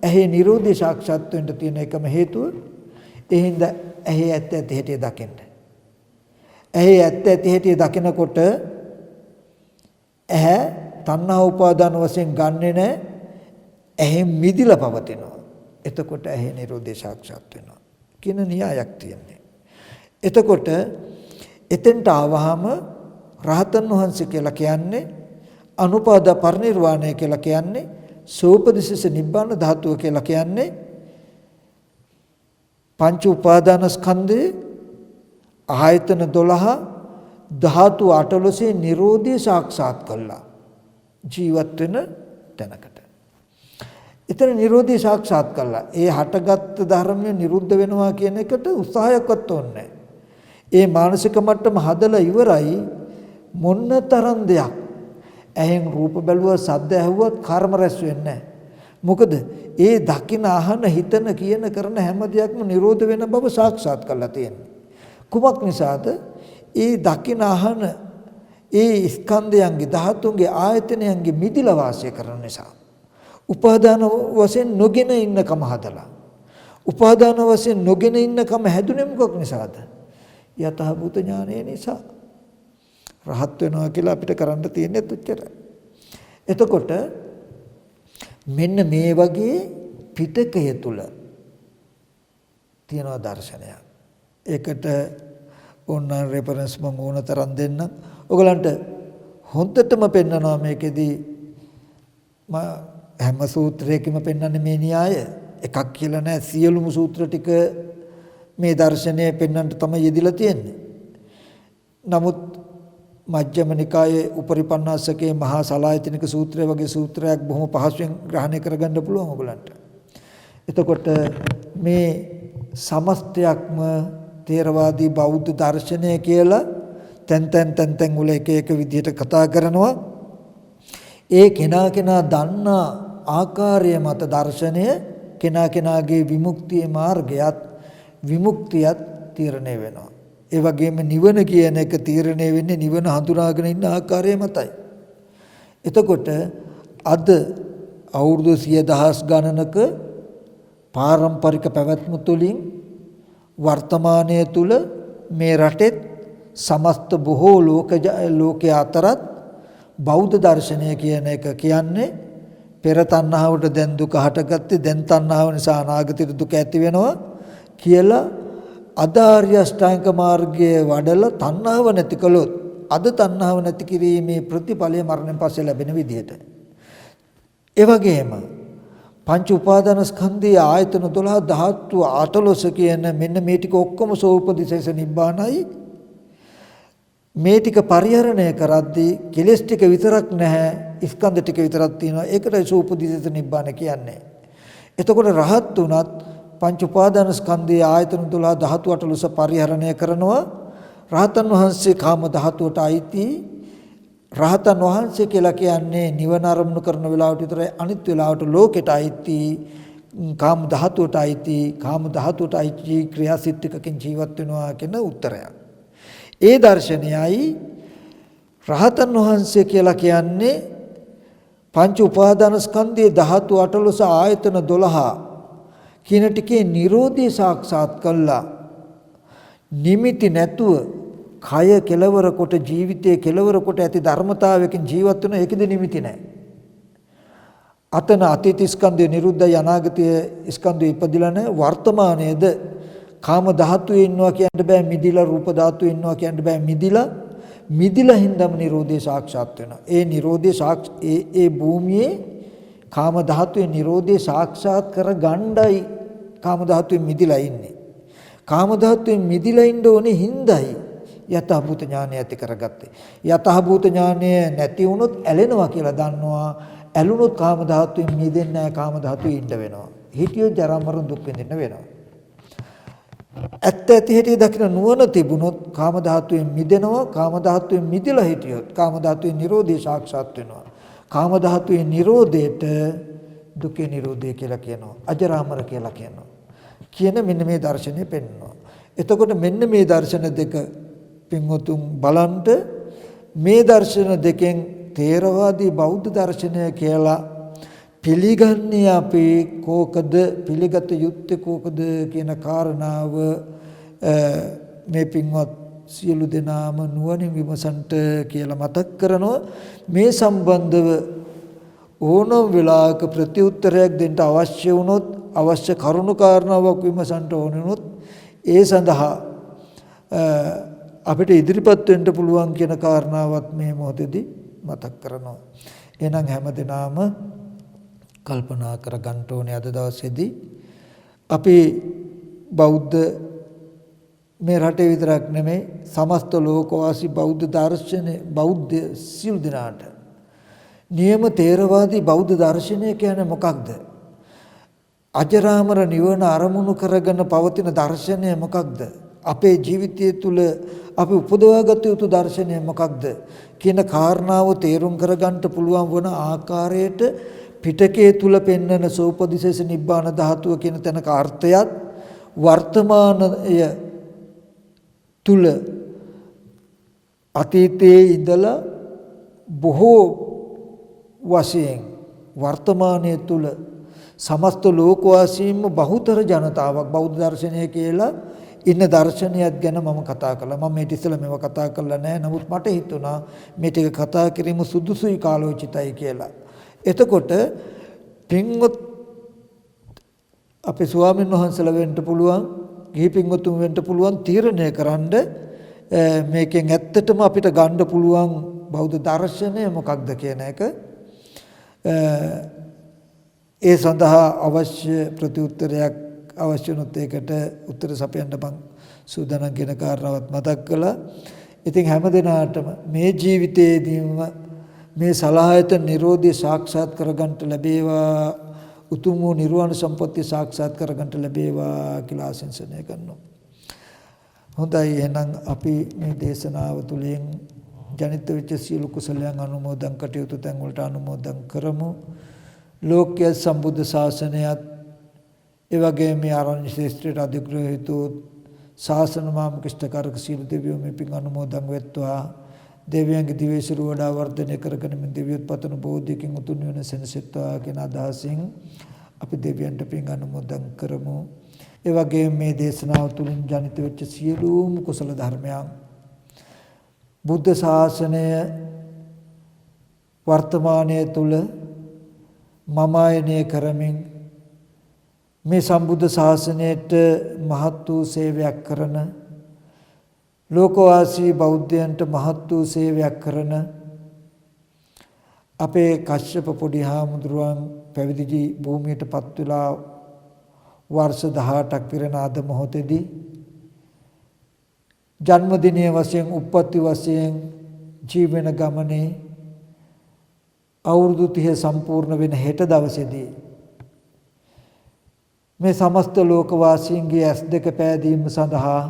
ඇහි නිරෝධය සාක්ෂාත් වෙන්න තියෙන එකම හේතුව. ඒ හින්දා ඇහි ඇත්ත ඇති හැටි දකින්න. ඇහි ඇත්ත ඇති හැටි දකිනකොට ඇහැ තණ්හා උපාදාන වශයෙන් ගන්නෙ නැහැ. ඇහි මිදිලා පවතිනවා. එතකොට ඇහි නිරෝධය සාක්ෂාත් වෙනවා කියන න්‍යායක් තියෙනවා. එතකොට එතෙන්ට ආවහම රහතන් වහන්සේ කියලා කියන්නේ අනුපාදා පරිනිර්වාණය කියලා කියන්නේ සෝපදිශස නිබ්බාන ධාතුව කියලා කියන්නේ පංච උපාදාන ස්කන්ධේ ආයතන 12 ධාතු 18 නිරෝධය සාක්ෂාත් කළා ජීවත් වෙන තැනකට. එතන නිරෝධය සාක්ෂාත් කළා. ඒ හටගත් ධර්මය නිරුද්ධ වෙනවා කියන එකට උත්සාහයක්වත් ඕනේ. ඒ මානසික මට්ටම හදලා ඉවරයි. මොන්නතරම් දෙයක් ඇහෙන් රූප බැලුවා, සද්ද ඇහුවත් කර්ම රැස් වෙන්නේ නැහැ. මොකද ඒ දකින අහන හිතන කියන කරන හැම දෙයක්ම නිරෝධ වෙන බව සාක්ෂාත් කරලා තියෙනවා. කුමක් නිසාද? ඒ දකින අහන ඒ ස්කන්ධයන්ගේ ධාතුන්ගේ ආයතනයන්ගේ මිදිලා වාසය කරන නිසා. උපාදාන වශයෙන් නොගෙන ඉන්නකම හදලා. උපාදාන වශයෙන් නොගෙන ඉන්නකම හැදුනේ මොකක් නිසාද? යථාභූත ඥානය නිසා. රහත් වෙනවා කියලා අපිට කරන්න තියෙන්නේ උච්චරයි. එතකොට මෙන්න මේ වගේ පිටකය තුල තියෙන දර්ශනයක්. ඒකට ඕනෑම රෙෆරන්ස් මම ඕන තරම් දෙන්න. ඔයගලන්ට හොඳටම පෙන්නනවා මේකෙදී හැම සූත්‍රයකම පෙන්වන්නේ මේ න්‍යාය එකක් කියලා නෑ. සියලුම සූත්‍ර ටික මේ දර්ශනය පෙන්වන්නට තමයි යෙදිලා තියෙන්නේ. නමුත් මජ්ක්‍ධිම නිකායේ උපරිපන්නාසකේ මහා සලායතනික සූත්‍රය වගේ සූත්‍රයක් බොහොම පහසුවෙන් ග්‍රහණය කරගන්න පුළුවන් ඔයගලන්ට. එතකොට මේ සමස්තයක්ම තේරවාදී බෞද්ධ දර්ශනය කියලා තැන් වල එක එක විදිහට කතා කරනවා. ඒ කෙනා දන්නා ආකාරය මත දර්ශනය කෙනාගේ විමුක්තියේ මාර්ගයත් විමුක්තියත් තීරණය වෙනවා. ඒ වගේම නිවන කියන එක තීරණය වෙන්නේ නිවන හඳුනාගෙන ඉන්න ආකාරය මතයි. එතකොට අද අවුරුදු 100,000 ගණනක පාරම්පරික පැවැත්ම තුළින් වර්තමානයේ තුල මේ රටේ සමස්ත බොහෝ ලෝකයේ අතරත් බෞද්ධ දර්ශනය කියන එක කියන්නේ පෙර තණ්හාවට දැන් දුක හටගත්තේ, දැන් තණ්හාව නිසා අනාගතයට දුක ඇති වෙනවා කියලා අදාර්ය අෂ්ටාංග මාර්ගයේ වඩලා තණ්හාව නැති කළොත් අද තණ්හාව නැති කිරීමේ ප්‍රතිඵලය මරණයෙන් පස්සේ ලැබෙන විදිහට. ඒ වගේම පංච උපාදාන ස්කන්ධයේ ආයතන 12 ධාතු 18 කියන මෙන්න මේ ටික ඔක්කොම සෝපදිශේෂ නිබ්බානයි. මේ ටික පරිහරණය කරද්දී කෙලස් ටික විතරක් නැහැ, ස්කන්ධ ටික විතරක් තියෙනවා. ඒකටයි සෝපදිශේෂ නිබ්බාන කියන්නේ. එතකොට රහත් උනත් පංච උපාදාන ස්කන්ධයේ ආයතන 12 ධාතු 18 පරිහරණය කරනවා. රහතන් වහන්සේ කාම ධාතුවට අයිති රහතන් වහන්සේ කියලා කියන්නේ නිවන අරමුණු කරන වෙලාවට විතරයි අනිත් වෙලාවට ලෝකෙට අයිති කාම ධාතුවට අයිති කාම ධාතුවට අයිති ක්‍රියාසිටිකකින් ජීවත් වෙනවා කියන උත්තරයක්. ඒ දර්ශනයයි රහතන් වහන්සේ කියලා කියන්නේ පංච උපාදාන ස්කන්ධයේ ධාතු 18 ආයතන 12 කියන ටිකේ Nirodhi සාක්ෂාත් කළා. නිමිති නැතුව කය කෙලවර කොට ජීවිතයේ කෙලවර කොට ඇති ධර්මතාවයකින් ජීවත් වෙන ඒකද නිමිති නැහැ. අතන අතීත ස්කන්ධය නිරුද්ධයි අනාගතය ස්කන්ධය ඉපදිලා නැහැ. වර්තමානයේද කාම ධාතුවේ ඉන්නවා කියන්න බෑ මිදිලා රූප ධාතුවේ ඉන්නවා කියන්න බෑ මිදිලා හින්දාම Nirodhi සාක්ෂාත් වෙනවා. ඒ Nirodhi ඒ භූමියේ කාම ධාතුවේ Nirodhi සාක්ෂාත් කර ගණ්ඩයි කාම ධාතුවේ මිදිලා ඉන්නේ. කාම ධාතුවේ මිදිලා ඉන්න ඕනේ හින්දායි යතහභූත ඥානය ඇති කරගත්තේ. යතහභූත ඥානය නැති වුණොත් ඇලෙනවා කියලා දන්නවා. ඇලුනොත් කාම ධාතුවෙන් මිදෙන්නේ නැහැ. කාම ධාතුවේ ඉන්න වෙනවා. හිතියොත් ජරා මරණ දුක් විඳින්න වෙනවා. ඇත්ත ඇති හැටි දකින නුවණ තිබුණොත් කාම ධාතුවෙන් මිදෙනවා. කාම ධාතුවෙන් මිදලා හිටියොත් කාම ධාතුවේ Nirodhi සාක්ෂාත් වෙනවා. කාම ධාතුවේ Nirodheට දුකේ Nirodhe කියලා කියනවා. අජරාමර කියලා කියනවා. කියන මෙන්න මේ දර්ශනය පෙන්වනවා. එතකොට මෙන්න මේ දර්ශන දෙක පින්වතුන් බලන්ට මේ දර්ශන දෙකෙන් තේරවාදී බෞද්ධ දර්ශනය කියලා පිළිගන්නේ අපි කෝකද පිළිගත යුත්තේ කෝකද කියන කාරණාව මේ පින්වත් සියලු දෙනාම නුවණින් විමසන්ට කියලා මතක් කරනවා. මේ සම්බන්ධව ඕනම වෙලාවක ප්‍රතිඋත්තරයක් දෙන්න අවශ්‍ය වුණොත් අවශ්‍ය කරුණු කාරණාවක් විමසන්ට ඕන වුණොත් ඒ සඳහා අපිට ඉදිරිපත් වෙන්න පුළුවන් කියන කාරණාවත් මේ මොහොතේදී මතක් කරනවා. එහෙනම් හැමදෙනාම කල්පනා කර ගන්න ඕනේ අද දවසේදී අපි බෞද්ධ මේ රටේ විතරක් නෙමෙයි සමස්ත ලෝකවාසී බෞද්ධ දර්ශනය බෞද්ධ සිල් දිනාට නියම තේරවාදී බෞද්ධ දර්ශනය කියන්නේ මොකක්ද? අජරාමර නිවන අරමුණු කරගෙන පවතින දර්ශනය මොකක්ද? අපේ ජීවිතය තුළ අපි උපදවාගත යුතු දර්ශනය මොකක්ද කියන කාරණාව තේරුම් කරගන්න පුළුවන් වන ආකාරයට පිටකයේ තුල පෙන්වන සෝපදිශේෂ නිබ්බාන ධාතුව කියන තැනක අර්ථයත් වර්තමානය තුල අතීතයේ ඉඳලා බොහෝ වශයෙන් වර්තමානයේ තුල සමස්ත ලෝකවාසීන්ම බහුතර ජනතාවක් බෞද්ධ දර්ශනය කියලා ඉන්න දර්ශනයක් ගැන මම කතා කළා. මම මේ ඉතිසලා මේව කතා කරලා නැහැ. නමුත් මට හිතුණා මේ ටික කතා කිරීම සුදුසුයි කාලෝචිතයි කියලා. එතකොට පින්වත් අපේ ස්වාමීන් වහන්සේලා වෙන්න පුළුවන්, ගිහි පින්වතුන් වෙන්න පුළුවන් තීරණය කරන්න මේකෙන් ඇත්තටම අපිට ගන්න පුළුවන් බෞද්ධ දර්ශනය මොකක්ද කියන එක ඒ සඳහා අවශ්‍ය ප්‍රතිඋත්තරයක් අවශ්‍ය වුණොත් ඒකට උත්තර සපයන්න මම සූදානම් කියන කාරණාවත් මතක් කළා. ඉතින් හැමදෙනාටම මේ ජීවිතයේදීම මේ සලආයතන Nirodhi සාක්ෂාත් කරගන්න ලැබේවා, උතුම් වූ නිර්වාණ සම්පත්තිය සාක්ෂාත් කරගන්න ලැබේවා කියලා ආශිර්වාදනය කරනවා. හොඳයි, එහෙනම් අපි මේ දේශනාව තුළින් ජනිත වෙච්ච සියලු කුසලයන් අනුමෝදන් කටයුතු තැන් වලට අනුමෝදන් කරමු. ලෝක්‍ය සම්බුද්ධ ශාසනයත් ඒ වගේම මේ ආරණ්‍ය ශේෂ්ත්‍රයට අධිග්‍රහිත ශාසන මාමකිෂ්ඨකාරක සීල දෙවියෝ මේ පින් අනුමෝදන් වෙත්වා. දෙවියන්ගේ දිවේශිර වඩා වර්ධනය කරගෙන මේ දෙවියොත් පතන බෝධියකින් උතුම් වෙන සෙනසෙත්වා කියන අදහසින් අපි දෙවියන්ට පින් අනුමෝදන් කරමු. ඒ වගේම මේ දේශනාව තුළින් ජනිත වෙච්ච සියලුම කුසල ධර්මයන් බුද්ධ ශාසනය වර්තමානයේ තුල මමායනය කරමින් මේ සම්බුද්ධ ශාසනයට මහත් වූ සේවයක් කරන ලෝකවාසී බෞද්ධයන්ට මහත් වූ සේවයක් කරන අපේ කශ්‍යප පොඩි හාමුදුරුවන් පැවිදි භූමියටපත් වෙලා වර්ෂ 18ක් පිරෙන අද මොහොතේදී ජන්මදිනයේ වශයෙන් උප්පත්ති වශයෙන් ජීවන ගමනේ අවුරුදු 30 සම්පූර්ණ වෙන හෙට දවසේදී මේ සමස්ත ලෝකවාසීන්ගේ ඇස් දෙක පෑදීම සඳහා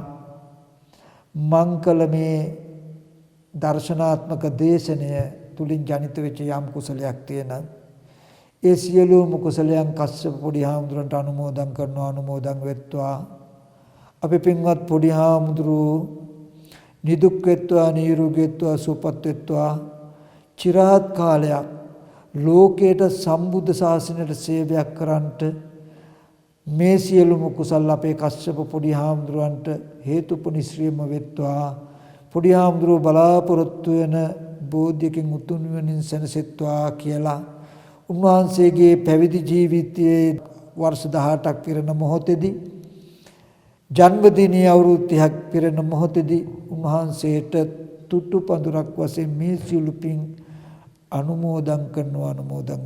මංකල මේ දර්ශනාත්මක දේශනය තුලින් ජනිත වෙච්ච යම් කුසලයක් තියෙනවා. ඒ සියලුම කුසලයන් කස්සප පොඩි හාමුදුරන්ට අනුමෝදන් වෙත්වා. අපි පින්වත් පොඩි හාමුදුරුවෝ නිදුක් වෙත්වා, නිරෝගී වෙත්වා, සුවපත් වෙත්වා. চিරාත් කාලයක් ලෝකයට සම්බුද්ධ ශාසනයට සේවයක් කරන්නට මේ සියලුම කුසල් අපේ කස්සප පොඩි හාමුදුරන්ට හේතුපනිශ්‍රියම වෙත්වා. පොඩි හාමුදුරුවෝ බලාපොරොත්තු වෙන බෝධියකින් උතුම් නිවනින් සැනසෙත්වා කියලා උන්වහන්සේගේ පැවිදි ජීවිතයේ වර්ෂ 18ක් පිරෙන මොහොතේදී ජන්මදිනයේ අවුරුදු 30ක් පිරෙන මොහොතේදී උන්වහන්සේට තුට්ටු පඳුරක් වශයෙන් මේ සියලු පින් අනුමෝදන්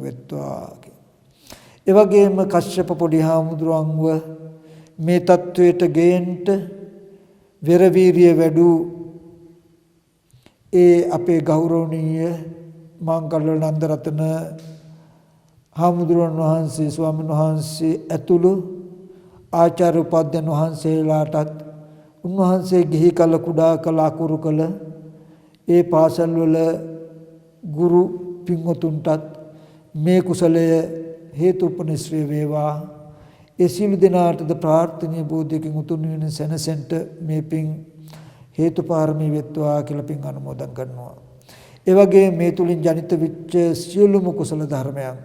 වෙත්වා. ඒ වගේම කශ්‍යප පොඩි හාමුදුරුවන්ව මේ තත්වයට ගේන්න වෙරවීරිය වැඩූ ඒ අපේ ගෞරවනීය මාංගල්‍ය නන්දරතන හාමුදුරුවන් වහන්සේ, ස්වාමීන් වහන්සේ ඇතුළු ආචාර්ය උපාධ්‍යයන් වහන්සේලාටත් උන්වහන්සේ ගිහි කල කුඩා කල අකුරු කල ඒ පාසල් වල ගුරු පින්වතුන්ටත් මේ කුසලය හේතුපනිශ්‍රේ වේවා. ඒ සියලු දෙනාටද ප්‍රාර්ථනීය බෝධියකින් උතුම් නිවන සැනසෙන්න මේ පින් හේතුපාරමී වෙත්වා කියලා පින් අනුමෝදන් කරනවා. ඒ වගේ මේ තුලින් ජනිත වෙච්ච සියලුම කුසල ධර්මයන්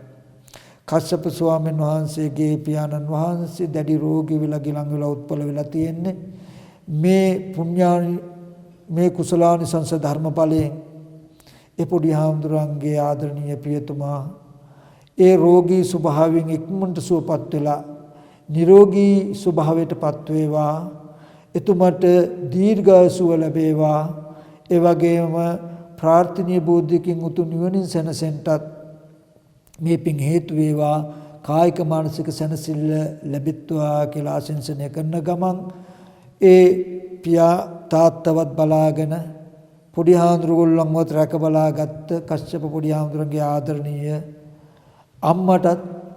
කස්සප ස්වාමීන් වහන්සේගේ පියාණන් වහන්සේ දැඩි රෝගී වෙලා ගිලන් වෙලා උත්පල වෙලා තියෙන්නේ මේ පුණ්‍යානි මේ කුසලානිසංස ධර්ම ඵලයෙන් ඒ පොඩි හාමුදුරන්ගේ ආදරණීය ප්‍රියතුමා ඒ රෝගී ස්වභාවයෙන් ඉක්මනට සුවපත් වෙලා නිරෝගී ස්වභාවයටපත් වේවා. එතුමට දීර්ඝායුෂ ලැබේවා. ඒ වගේම ප්‍රාර්ථනීය බෝධියකින් උතුම් නිවනින් සැනසෙන්නටත් මේ පින් හේතු වේවා. කායික මානසික සැනසෙල්ල ලැබෙත්වා කියලා ආශිංසනය කරන ගමන් ඒ පියා තාත්තවත් බලාගෙන පොඩි හාමුදුරුවෝල්ලන්වත් රැක බලාගත්ත කශ්‍යප පොඩි හාමුදුරන්ගේ ආදරණීය අම්මටත්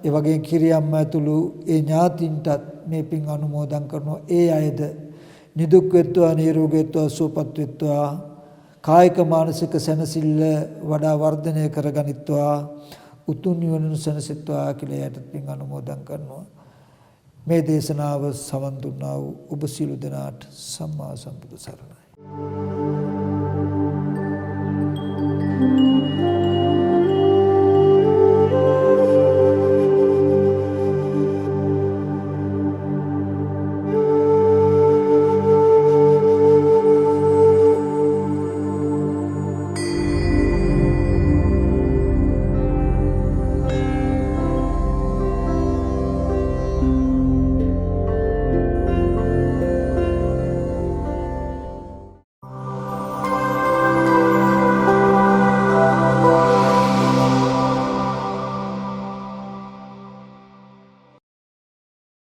ඒ වගේ කිරියම්මා ඇතුළු ඒ ඥාතින්ටත් මේ පින් අනුමෝදන් කරනවා. ඒ අයද නිදුක් වෙත්වා, නිරෝගී වෙත්වා, සුවපත් වෙත්වා. කායික මානසික සැනසෙල්ල වඩා වර්ධනය කරගනිත්වා. උතුම් නිවන සැනසෙත්වා කියලා යටත් පින් අනුමෝදන් කරනවා. මේ දේශනාව සවන් දුන්නා වූ ඔබ සියලු දෙනාට සම්මා සම්බුදු සරණයි.